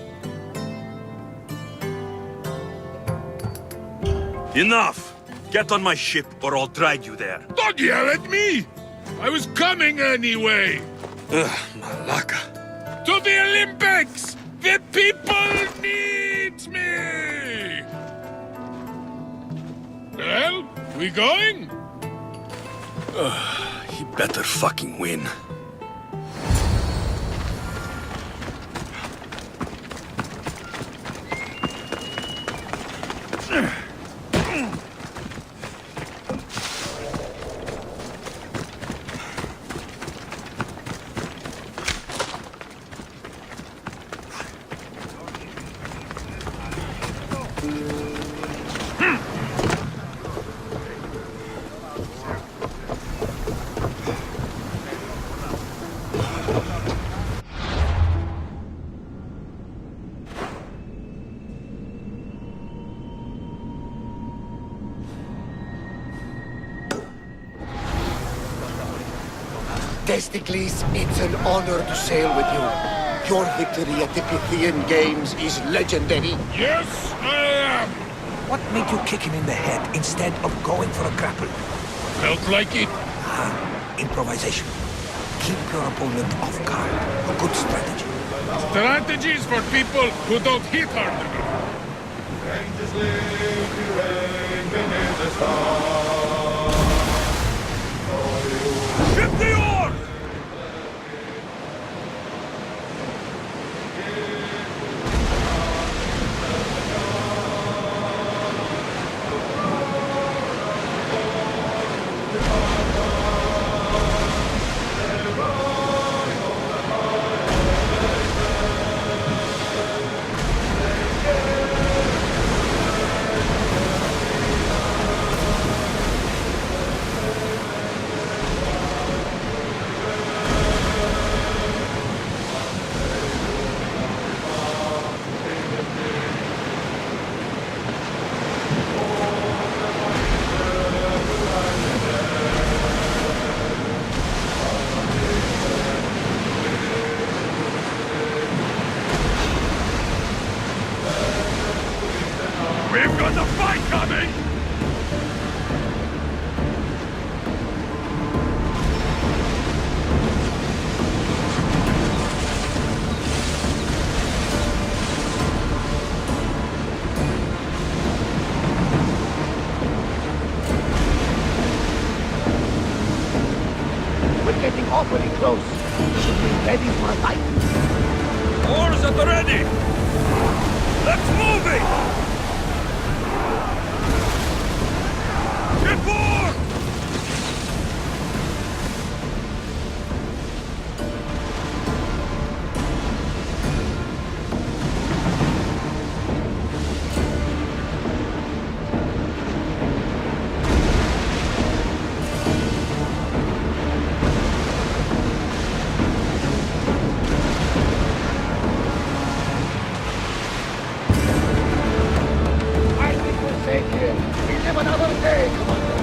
Enough! Get on my ship or I'll drag you there. Don't yell at me! I was coming anyway. Malaka. To the Olympics! The people need me! Well, we going? He better fucking win. Testicles, it's an honor to sail with you. Your victory at the Pythian Games is legendary. Yes, I am. What made you kick him in the head instead of going for a grapple? Felt like it. Improvisation. Keep your opponent off guard. A good strategy. Strategies for people who don't hit hard enough. Ship the oar! We've got a fight coming! We're getting awfully close. Should we be ready for a fight? Oars at the ready! Let's move it! Shipboard! I think we're safe here. We live another day, Commander.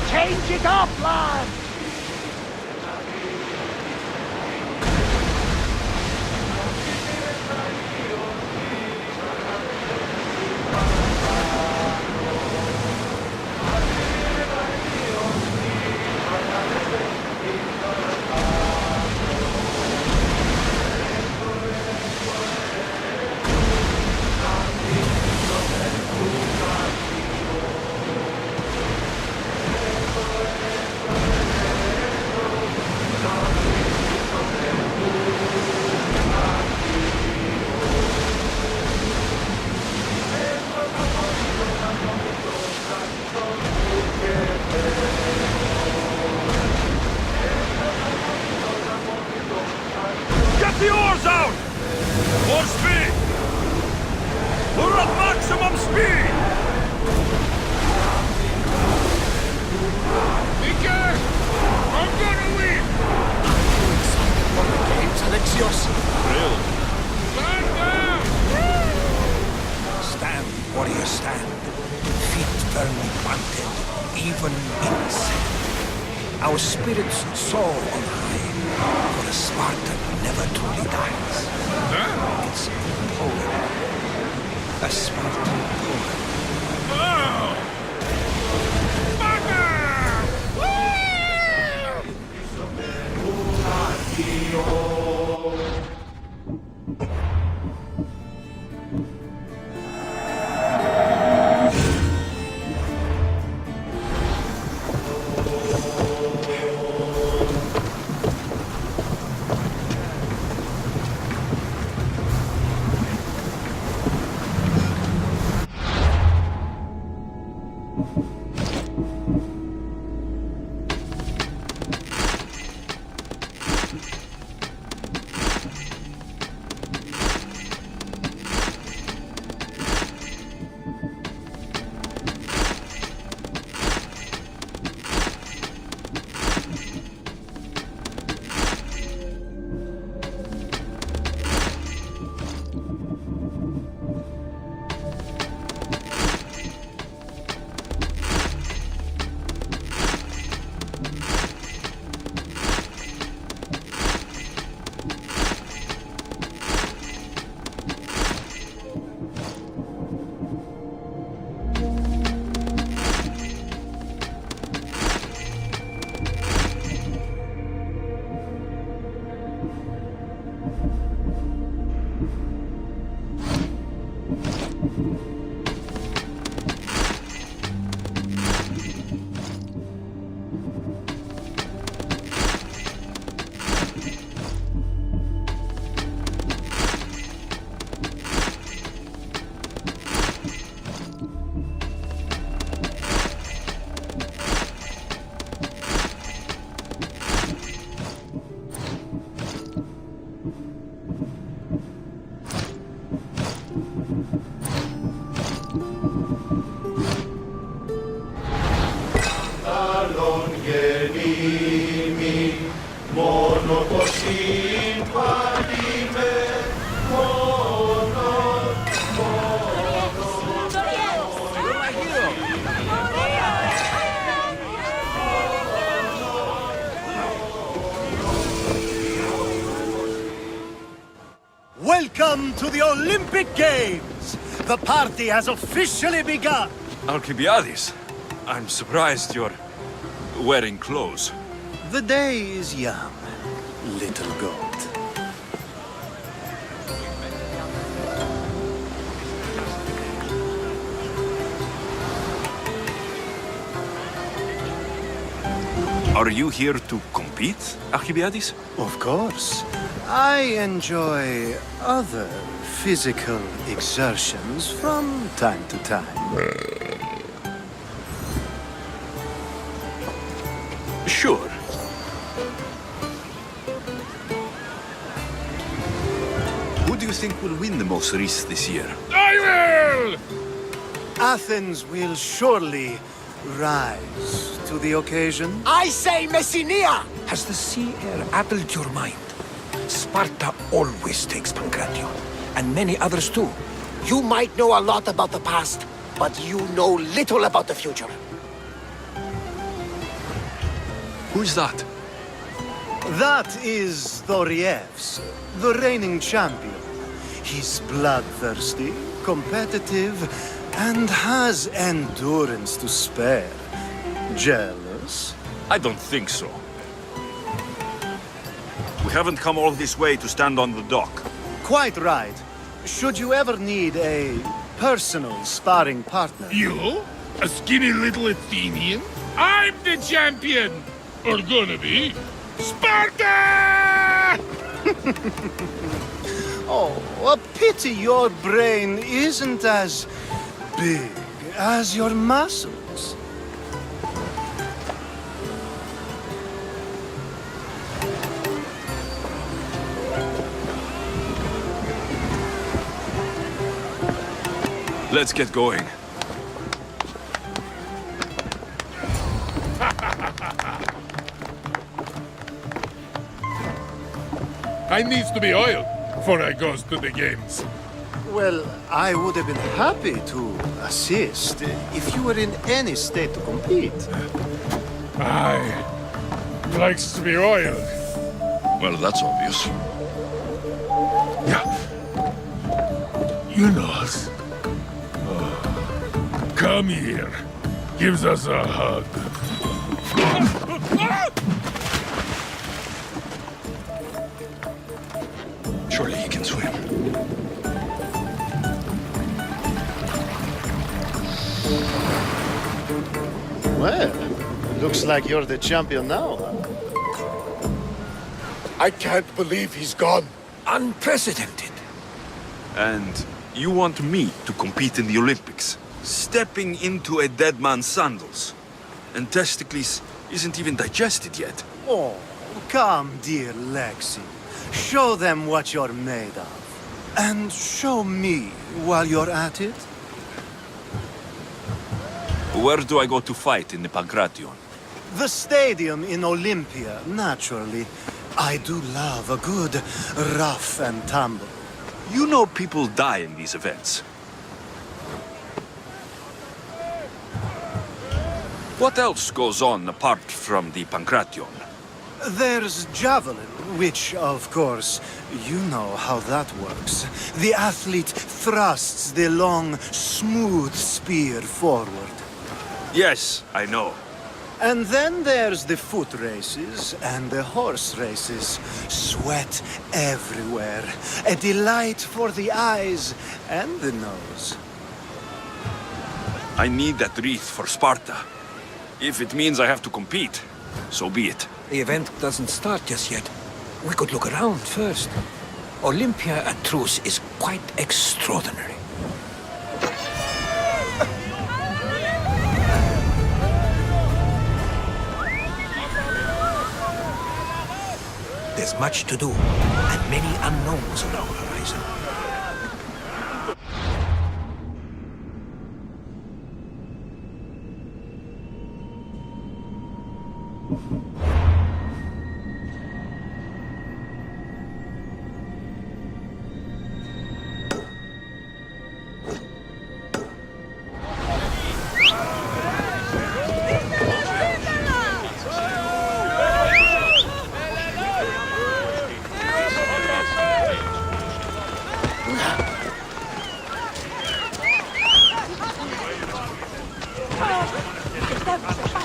Change it up, lad! Get the oars out! More speed! We're at maximum speed! Mika! I'm gonna win! For the games, Alexios. Really? Stand down! Stand, warrior, stand. Feet firmly planted, even in sand. Our spirits soar on high, for a Spartan never truly dies. It's a poem. A Spartan poem. Welcome to the Olympic Games! The party has officially begun! Alcibiades, I'm surprised you're wearing clothes. The day is young, little goat. Are you here to compete, Alcibiades? Of course. I enjoy other physical exertions from time to time. Sure. Who do you think will win the most race this year? I will! Athens will surely rise to the occasion. I say Messinia! Has the sea air addled your mind? Sparta always takes Pancration, and many others too. You might know a lot about the past, but you know little about the future. Who's that? That is Thorievs, the reigning champion. He's bloodthirsty, competitive, and has endurance to spare. Jealous? I don't think so. We haven't come all this way to stand on the dock. Quite right. Should you ever need a personal sparring partner... You? A skinny little Athenian? I'm the champion! Or gonna be. Sparta! Oh, a pity your brain isn't as big as your muscles. Let's get going. I needs to be oiled before I goes to the games. Well, I would have been happy to assist if you were in any state to compete. Aye. likes to be oiled. Well, that's obvious. Yeah. You know us. Come here. Gives us a hug. Surely he can swim. Well, looks like you're the champion now. I can't believe he's gone. Unprecedented. And you want me to compete in the Olympics? Stepping into a dead man's sandals. And Testicles isn't even digested yet. Oh, come, dear Lexi. Show them what you're made of. And show me while you're at it. Where do I go to fight in the Pancration? The stadium in Olympia, naturally. I do love a good rough and tumble. You know people die in these events. What else goes on apart from the Pancration? There's javelin, which, of course, you know how that works. The athlete thrusts the long, smooth spear forward. Yes, I know. And then there's the foot races and the horse races. Sweat everywhere. A delight for the eyes and the nose. I need that wreath for Sparta. If it means I have to compete, so be it. The event doesn't start just yet. We could look around first. Olympia at Truce is quite extraordinary. There's much to do, and many unknowns on our horizon.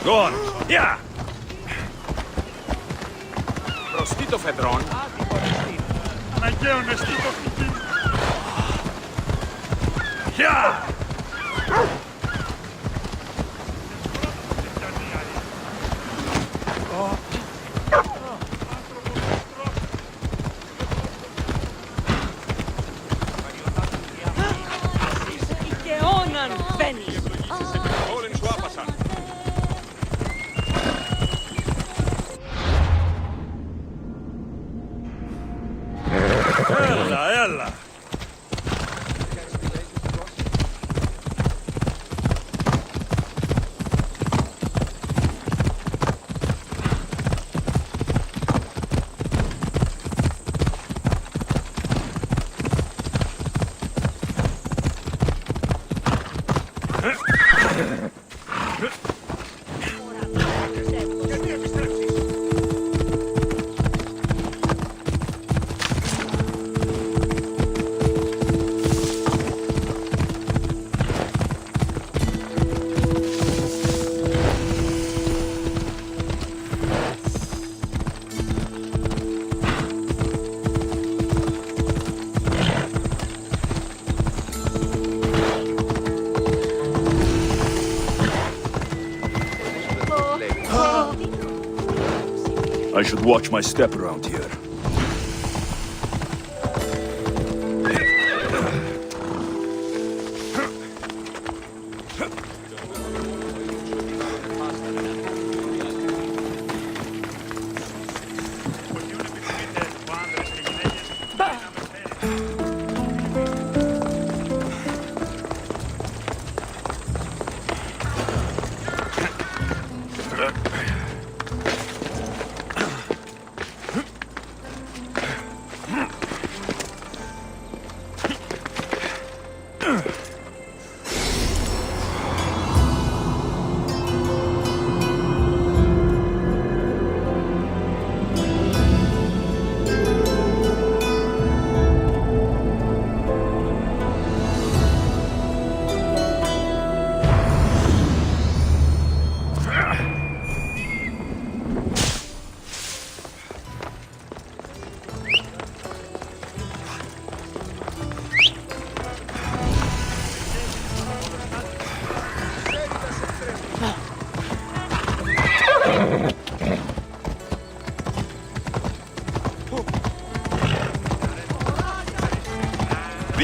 Go on. Yeah. Προστίτο φεδρών. Αναγκαίων εστίτο φυτίν. Γεια! Δικαιώναν μπαίνεις. Όλεν σου άπασαν. Έλα, έλα. I should watch my step around here.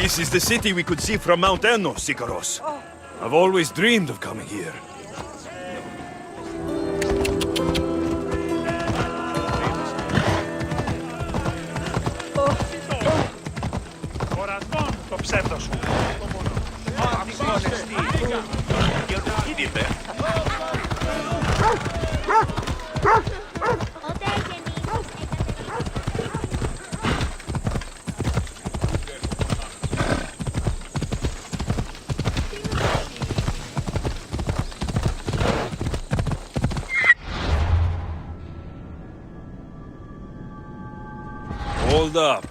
This is the city we could see from Mount Enno, Sikaros. I've always dreamed of coming here. Κορασμόν το ψεύδο σου. Hold up.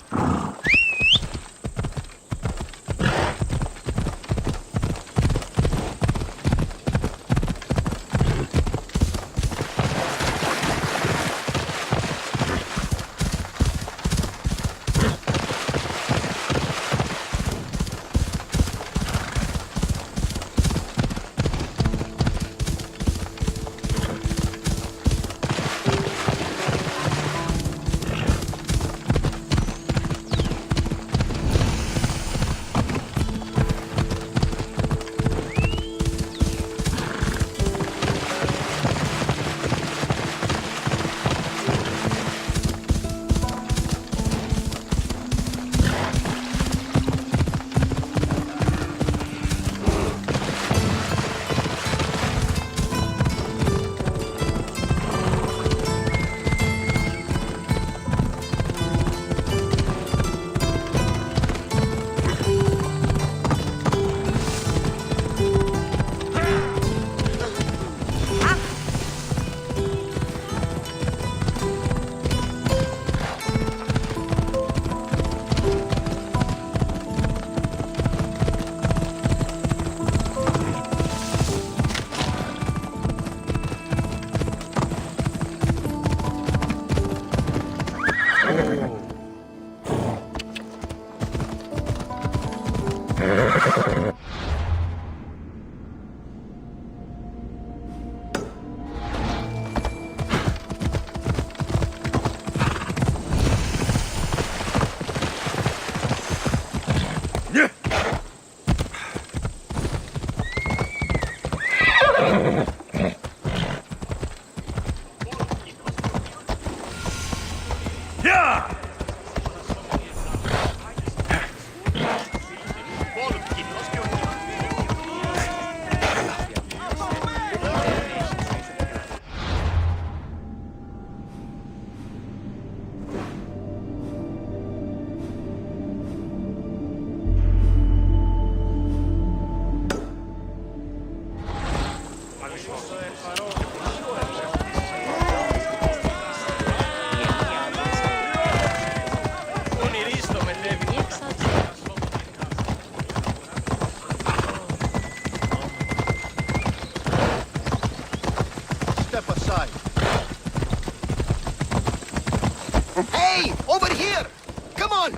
Hey! Over here! Come on!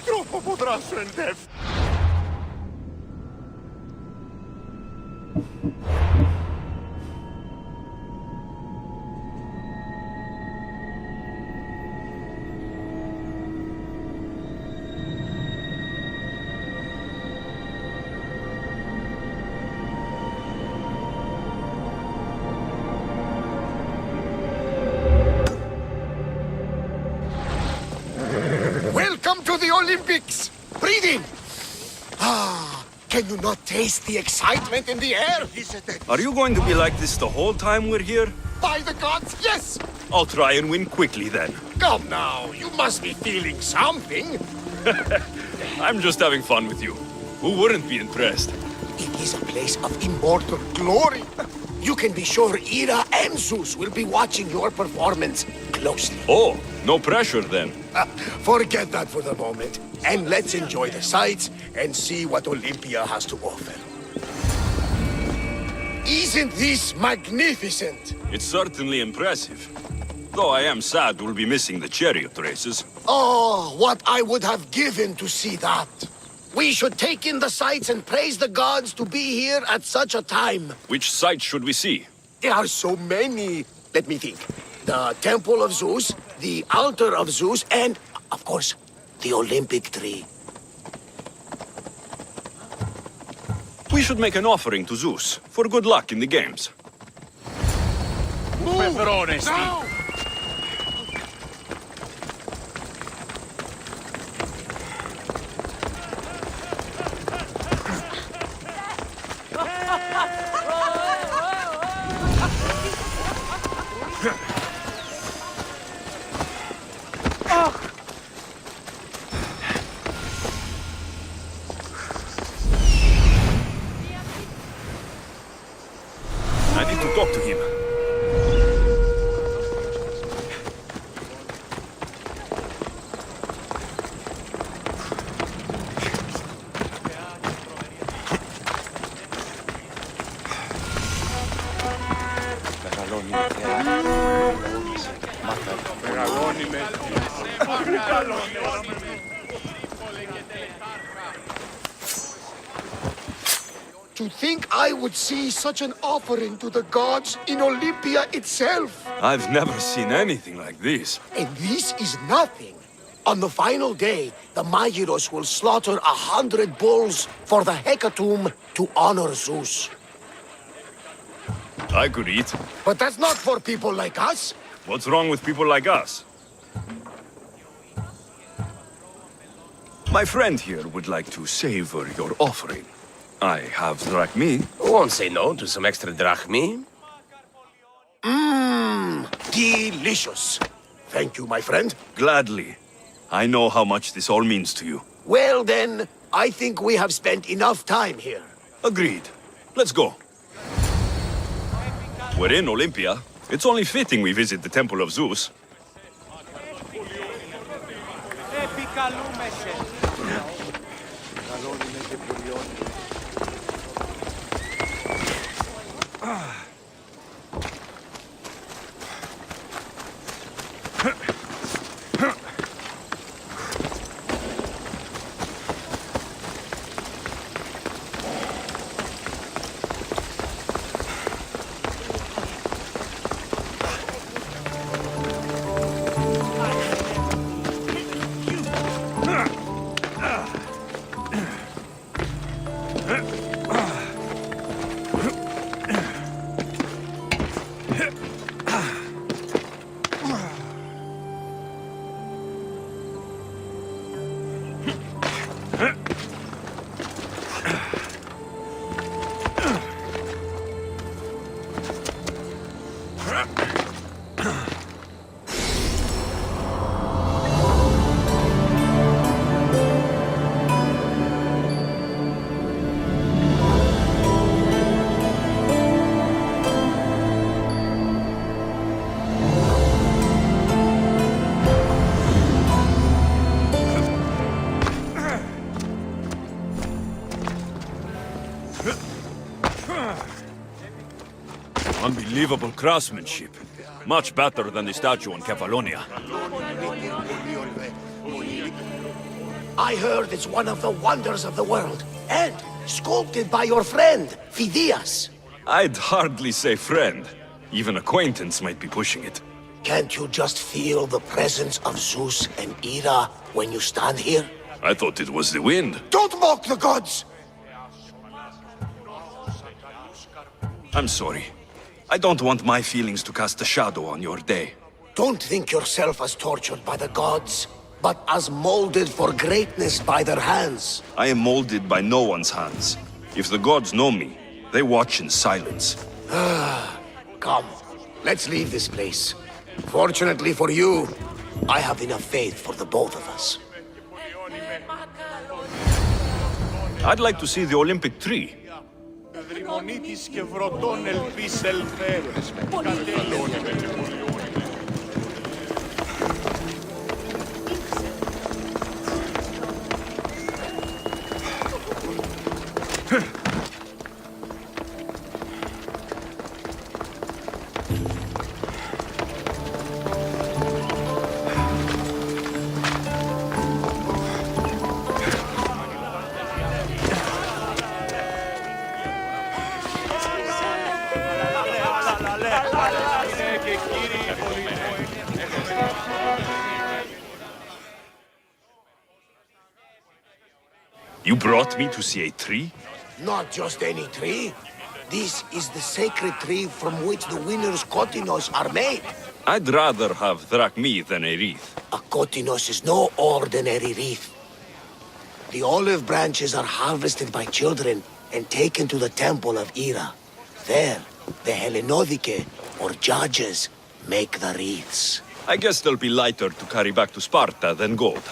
Troppo potrà scendere. Welcome to the Olympics! Breathe in! Ah, can you not taste the excitement in the air? Are you going to be like this the whole time we're here? By the gods, yes! I'll try and win quickly then. Come now, you must be feeling something. I'm just having fun with you. Who wouldn't be impressed? It is a place of immortal glory. You can be sure Ira and Zeus will be watching your performance closely. Oh, no pressure then. Forget that for the moment, and let's enjoy the sights and see what Olympia has to offer. Isn't this magnificent? It's certainly impressive. Though I am sad we'll be missing the chariot races. Oh, what I would have given to see that. We should take in the sights and praise the gods to be here at such a time. Which sights should we see? There are so many. Let me think. The Temple of Zeus, the Altar of Zeus, and, of course, the Olympic tree. We should make an offering to Zeus for good luck in the games. Move! Now! I need to talk to him. To think I would see such an offering to the gods in Olympia itself. I've never seen anything like this. And this is nothing. On the final day, the Magiros will slaughter 100 bulls for the hecatomb to honor Zeus. I could eat. But that's not for people like us. What's wrong with people like us? My friend here would like to savor your offering. I have drachmi. Won't say no to some extra drachmi. Mmm, delicious. Thank you, my friend. Gladly. I know how much this all means to you. Well then, I think we have spent enough time here. Agreed. Let's go. We're in Olympia. It's only fitting we visit the Temple of Zeus. Unbelievable craftsmanship. Much better than the statue in Kefalonia. I heard it's one of the wonders of the world, and sculpted by your friend, Phidias. I'd hardly say friend. Even acquaintance might be pushing it. Can't you just feel the presence of Zeus and Hera when you stand here? I thought it was the wind. Don't mock the gods! I'm sorry. I don't want my feelings to cast a shadow on your day. Don't think yourself as tortured by the gods, but as molded for greatness by their hands. I am molded by no one's hands. If the gods know me, they watch in silence. Come, let's leave this place. Fortunately for you, I have enough faith for the both of us. I'd like to see the Olympic tree. Δρυμονίτης και βρωτών ελπίς ελθέ. και εκεί You brought me to see a tree? Not just any tree. This is the sacred tree from which the winner's kotinos are made. I'd rather have drachmi than a wreath. A kotinos is no ordinary wreath. The olive branches are harvested by children and taken to the temple of Ira. There, the Hellenodike, or judges, make the wreaths. I guess they'll be lighter to carry back to Sparta than gold.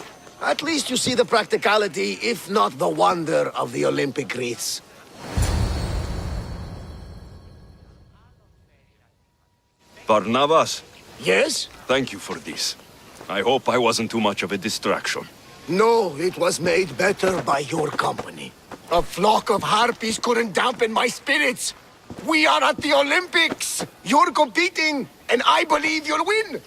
At least you see the practicality, if not the wonder, of the Olympic wreaths. Barnabas? Yes? Thank you for this. I hope I wasn't too much of a distraction. No, it was made better by your company. A flock of harpies couldn't dampen my spirits. We are at the Olympics! You're competing, and I believe you'll win!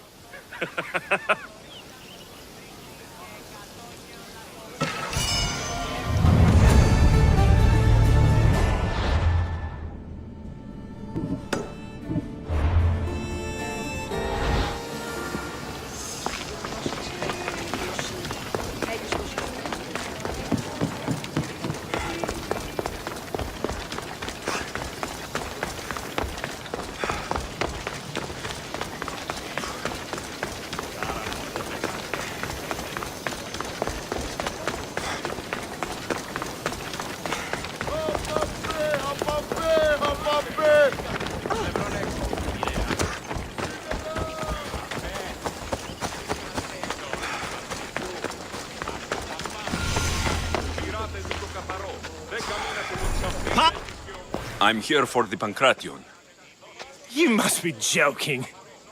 I'm here for the Pancration. You must be joking.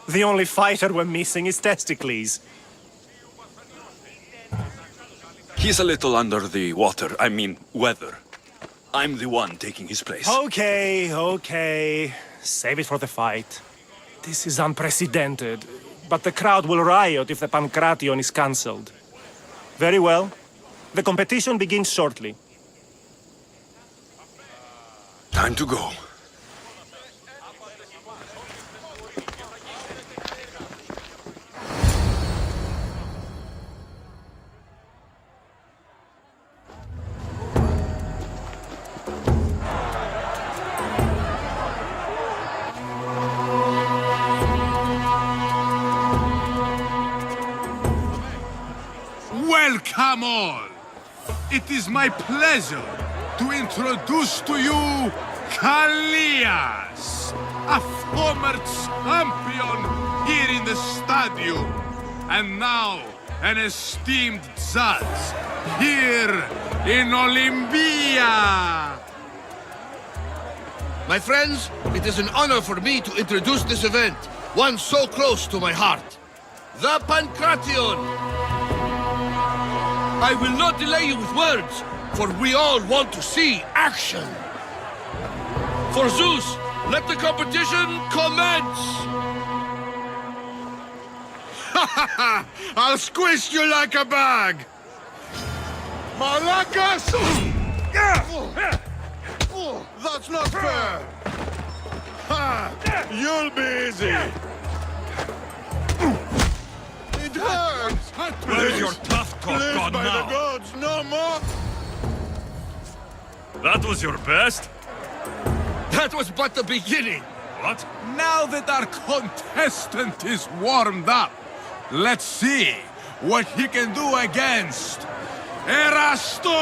The only fighter we're missing is Testicles. He's a little under the water, weather. I'm the one taking his place. Okay. Save it for the fight. This is unprecedented, but the crowd will riot if the Pancration is cancelled. Very well. The competition begins shortly. Time to go. Welcome all! It is my pleasure to introduce to you Kallias, a former champion here in the stadium, and now an esteemed judge here in Olympia. My friends, it is an honor for me to introduce this event, one so close to my heart. The Pancration! I will not delay you with words, for we all want to see action. For Zeus, let the competition commence! Ha ha ha! I'll squish you like a bag! Malakas! That's not fair! Ha! You'll be easy! It hurts! Where's your tough talk gone by now? the gods, no more! That was your best? That was but the beginning! What? Now that our contestant is warmed up, let's see what he can do against Erastos!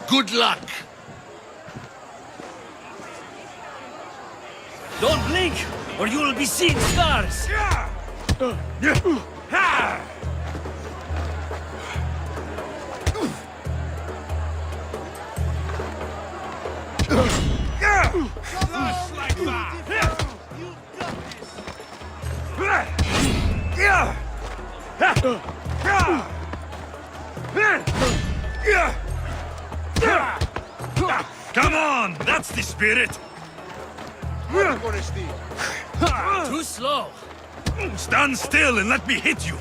Good luck! Don't blink, or you will be seeing stars! Just like that! Come on! That's the spirit! Too slow. Stand still and let me hit you!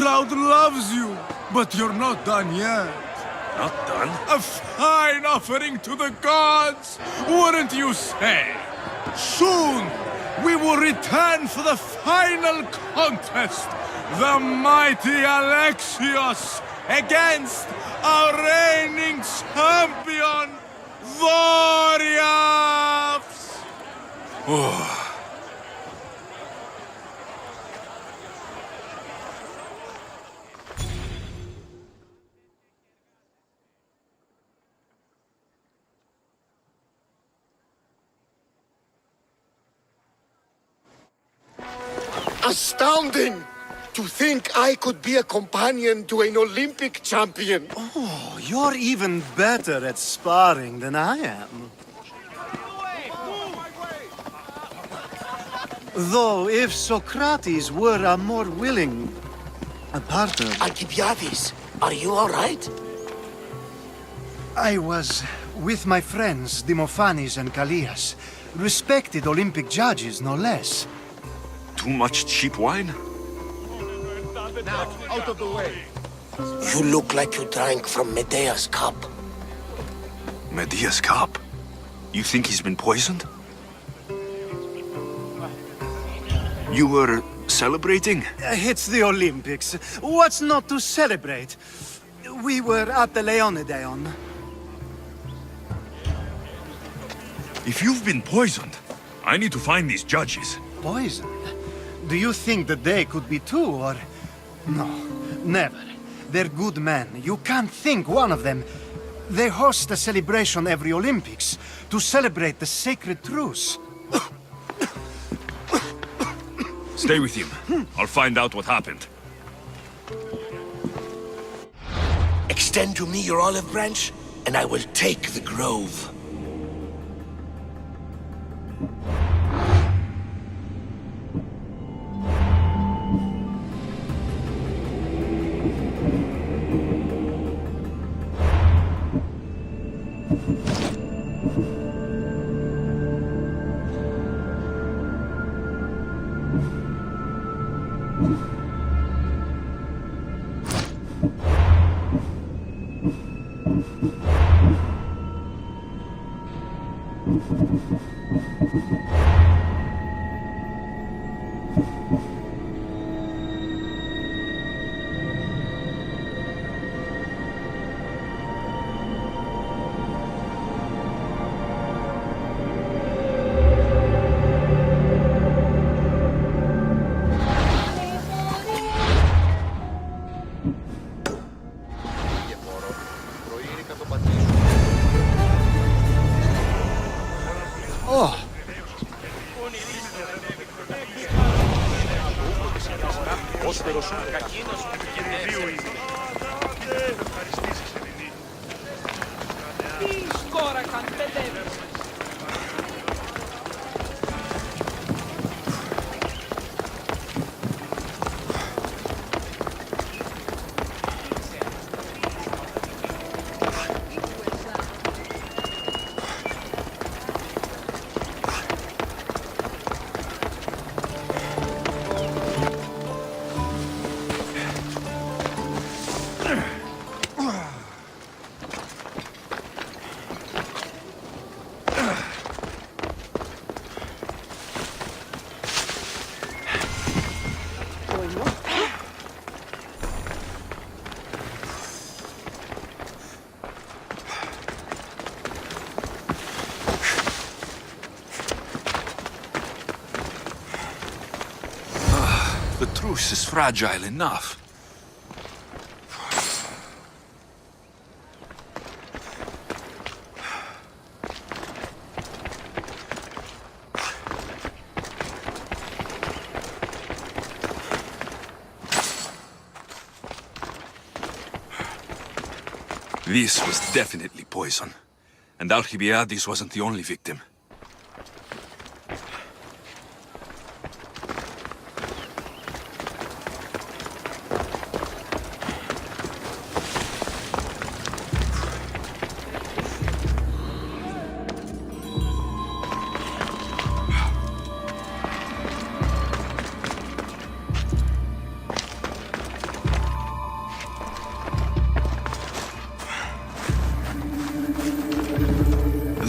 crowd loves you, but you're not done yet. Not done? A fine offering to the gods, wouldn't you say? Soon, we will return for the final contest. The mighty Alexios against our reigning champion, Warriors! Astounding! To think I could be a companion to an Olympic champion. Oh, you're even better at sparring than I am. Though, if Socrates were a more willing partner... Alcibiades, are you all right? I was with my friends Demophanes and Callias, respected Olympic judges, no less. Too much cheap wine? Now, out of the way. You look like you drank from Medea's cup. Medea's cup? You think he's been poisoned? You were celebrating? It's the Olympics. What's not to celebrate? We were at the Leonideon. If you've been poisoned, I need to find these judges. Poisoned? Do you think that they could be too, or... No, never. They're good men. You can't think one of them. They host a celebration every Olympics to celebrate the sacred truce. Stay with him. I'll find out what happened. Extend to me your olive branch, and I will take the grove. The truce is fragile enough. This was definitely poison. And Alcibiades wasn't the only victim.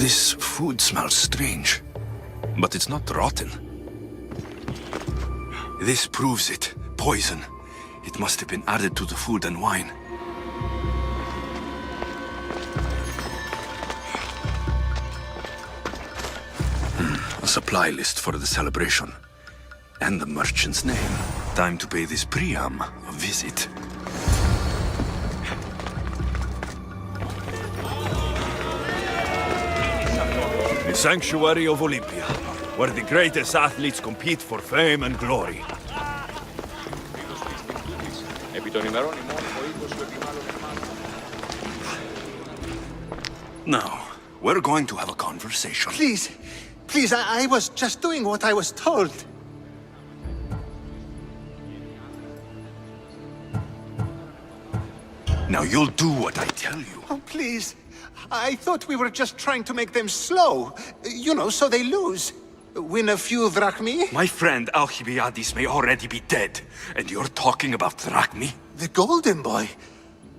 This food smells strange, but it's not rotten. This proves it. Poison. It must have been added to the food and wine. A supply list for the celebration. And the merchant's name. Time to pay this Priam a visit. The sanctuary of Olympia, where the greatest athletes compete for fame and glory. Now, we're going to have a conversation. Please, please, I was just doing what I was told. Now you'll do what I tell you. Oh, please. I thought we were just trying to make them slow. You know, so they lose. Win a few drachmi. My friend Alcibiades may already be dead, and you're talking about drachmi? The golden boy.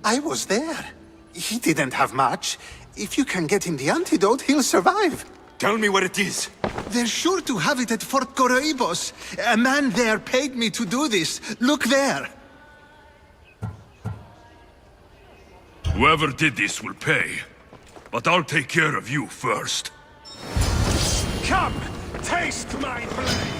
I was there. He didn't have much. If you can get him the antidote, he'll survive. Tell me where it is. They're sure to have it at Fort Coroibos. A man there paid me to do this. Look there. Whoever did this will pay. But I'll take care of you first. Come, taste my blade!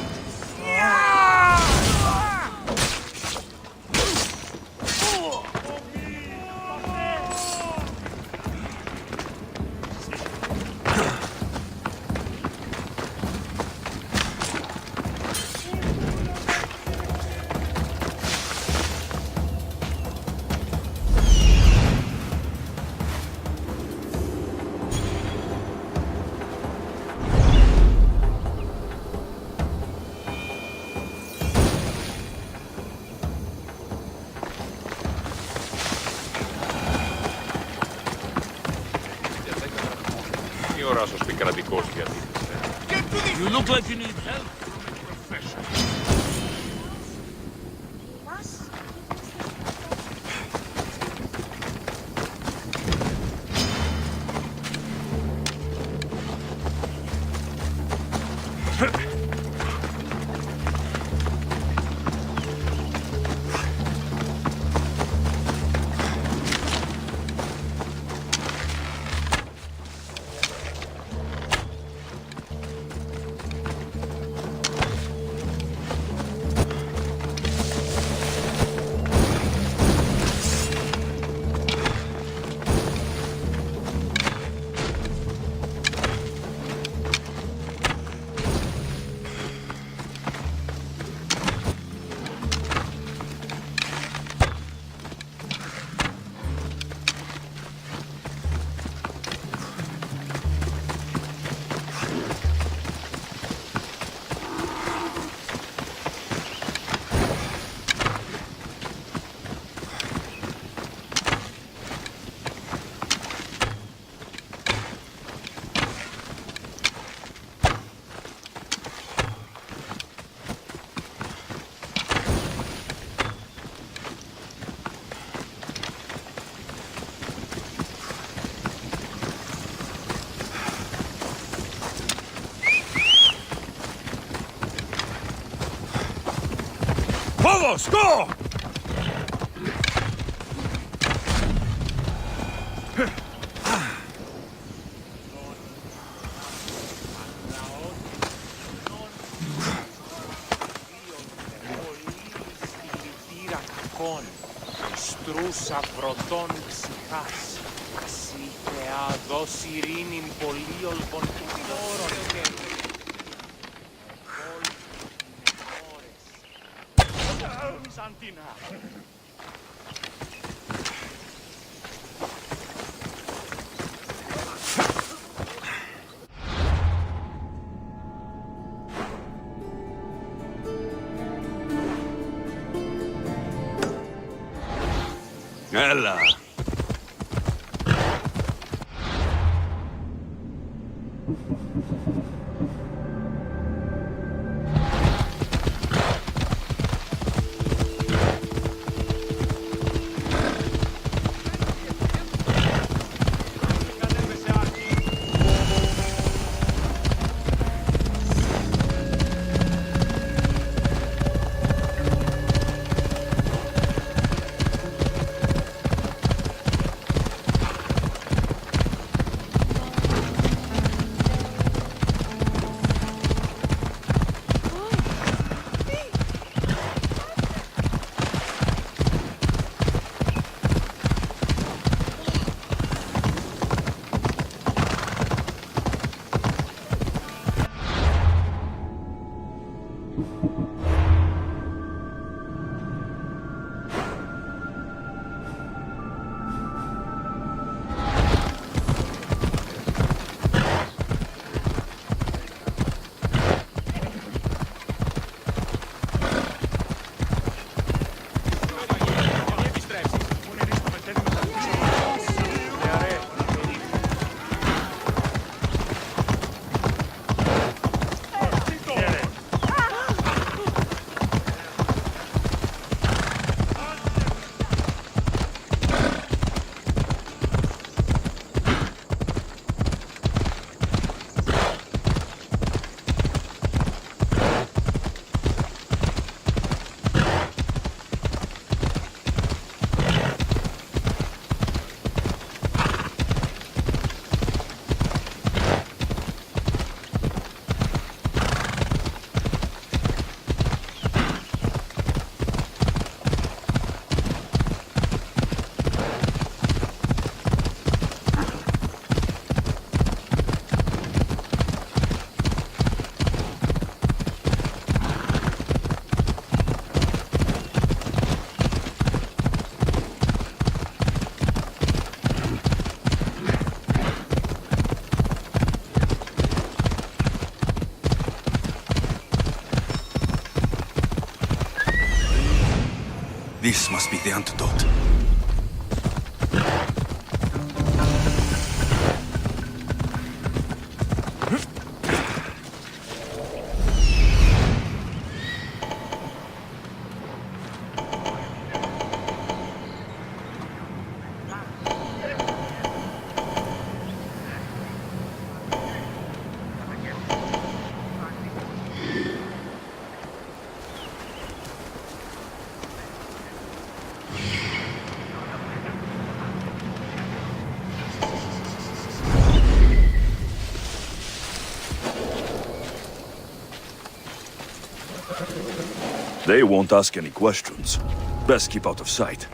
You look like you need help. Vamos, go! Στρούσα βροντών ψυχάς. Συ Θεά δώσει ειρήνην πολύολπων όρων και... Σαντίνα. Έλα. This must be the antidote. They won't ask any questions. Best keep out of sight.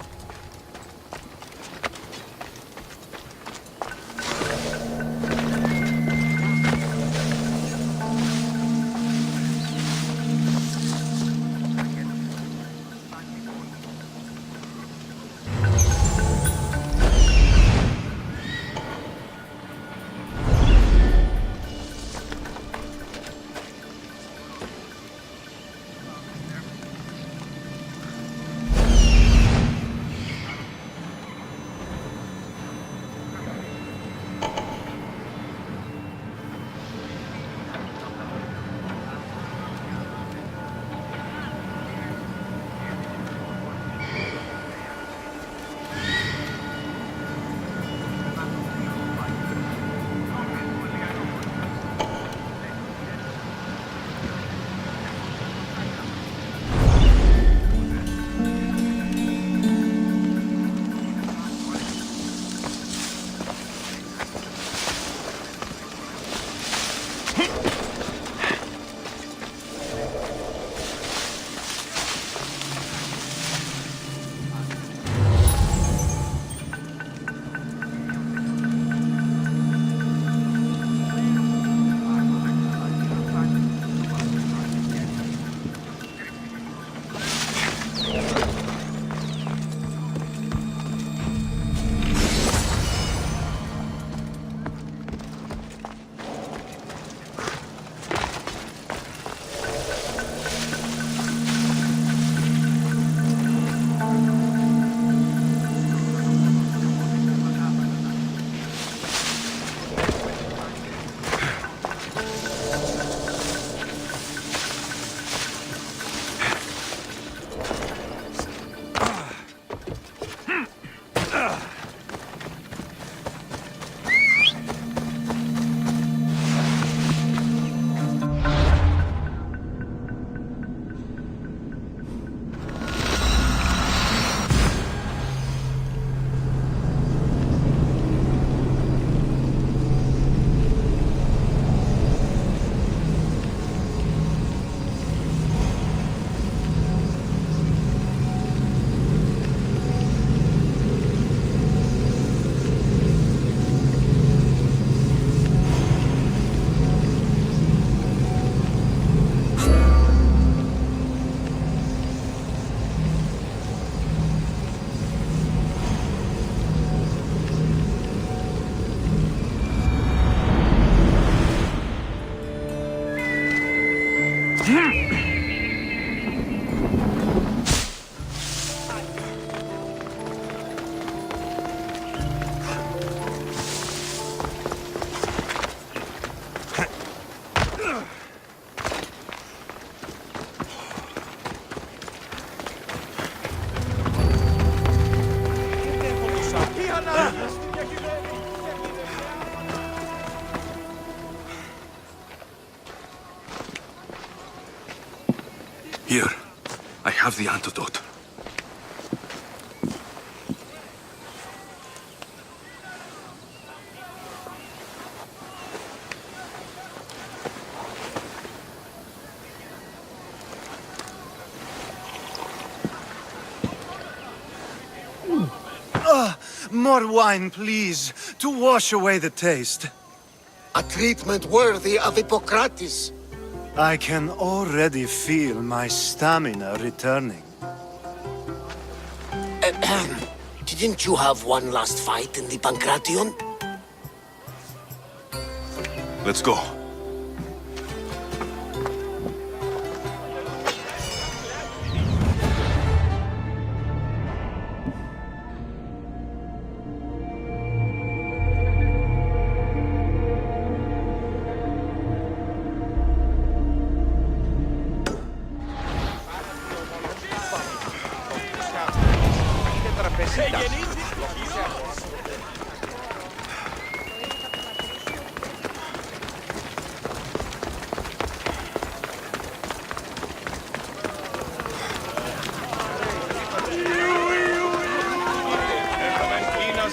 Here, I have the antidote. More wine, please, to wash away the taste. A treatment worthy of Hippocrates. I can already feel my stamina returning. Didn't you have one last fight in the Pancration? Let's go.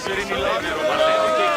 essere nell'evero, ma lei che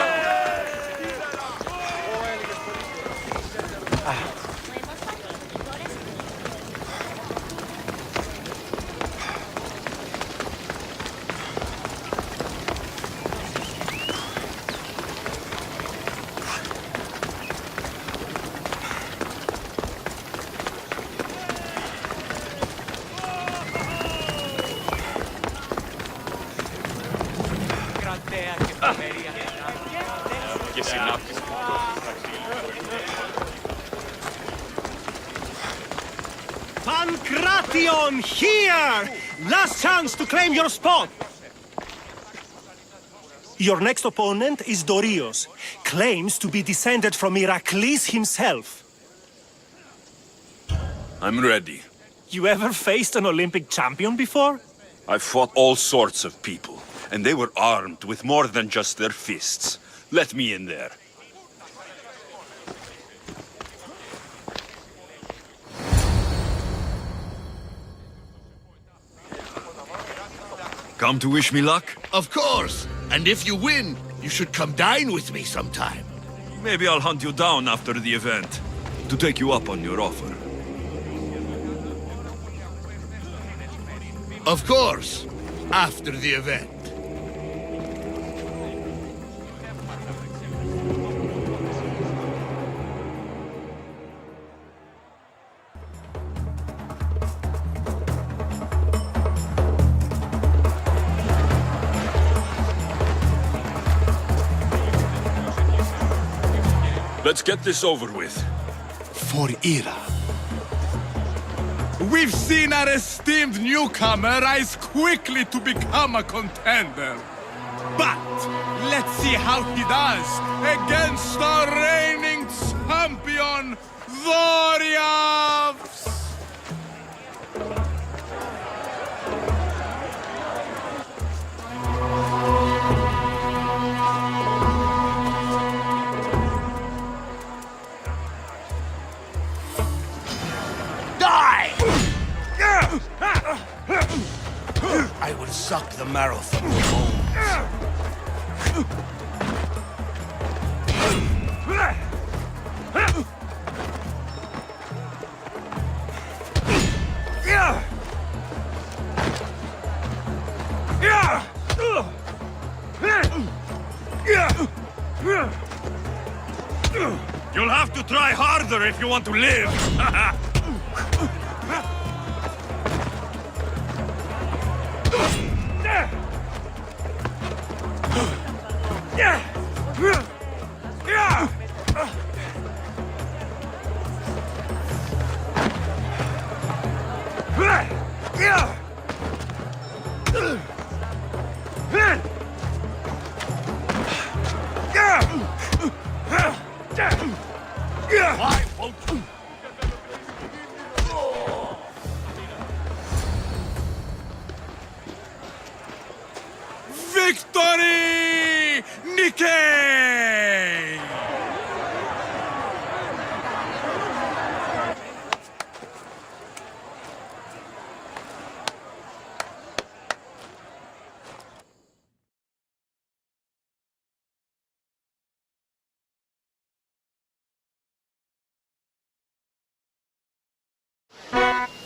Pancration, here! Last chance to claim your spot! Your next opponent is Dorios. Claims to be descended from Heracles himself. I'm ready. You ever faced an Olympic champion before? I've fought all sorts of people, and they were armed with more than just their fists. Let me in there. Come to wish me luck? Of course! And if you win, you should come dine with me sometime. Maybe I'll hunt you down after the event, to take you up on your offer. Of course, after the event. Let's get this over with. For Ira. We've seen our esteemed newcomer rise quickly to become a contender. But let's see how he does against our reigning champion, Dorios! I will suck the marrow from your bones. You'll have to try harder if you want to live. Victory! Nikkei!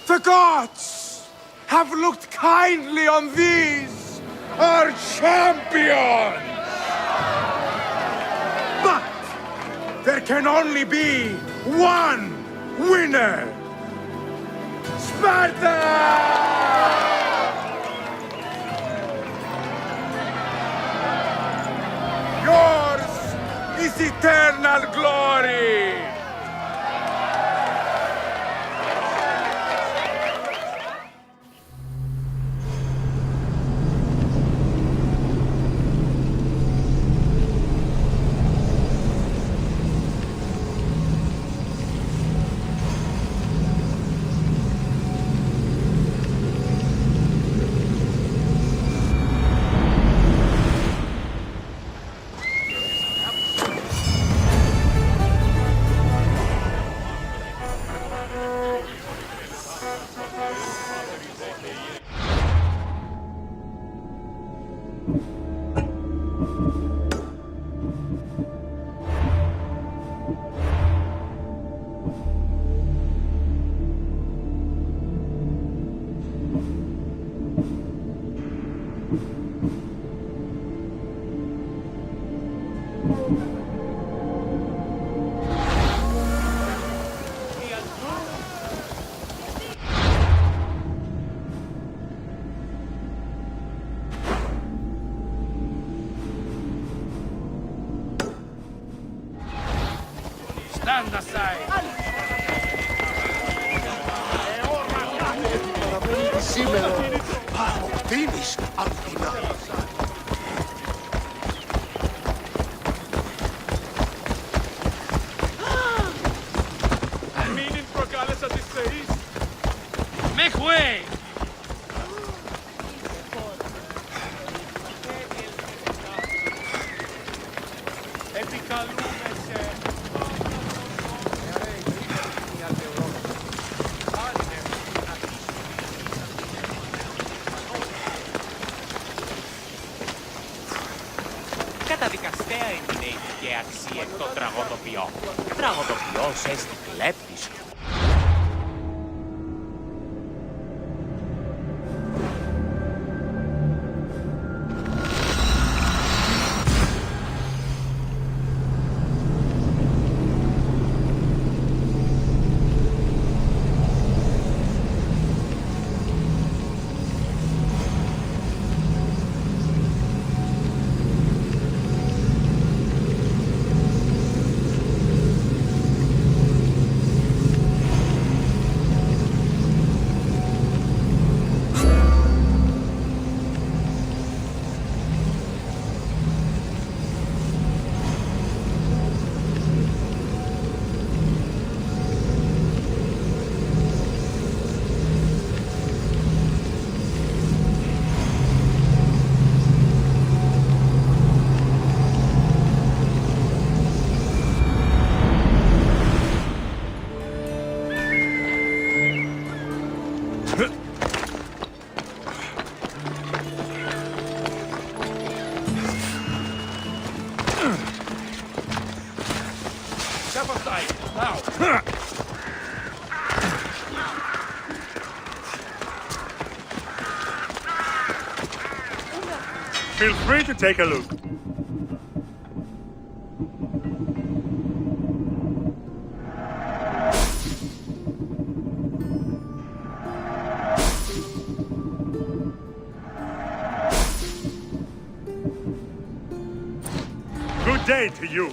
The gods have looked kindly on these, our champions! But there can only be one winner! Sparta! Yours is eternal glory! Stand aside! Σήμερα αποκτήνεις Αθηνά. Μην προκάλεσα τις θεείς! Make way! Επικαλούμεσαι! Καταδικαστέα είναι η και αξία το τραγωδοποιό. Τραγωδοποιός έστι κλέπτης. Feel free to take a look. Good day to you.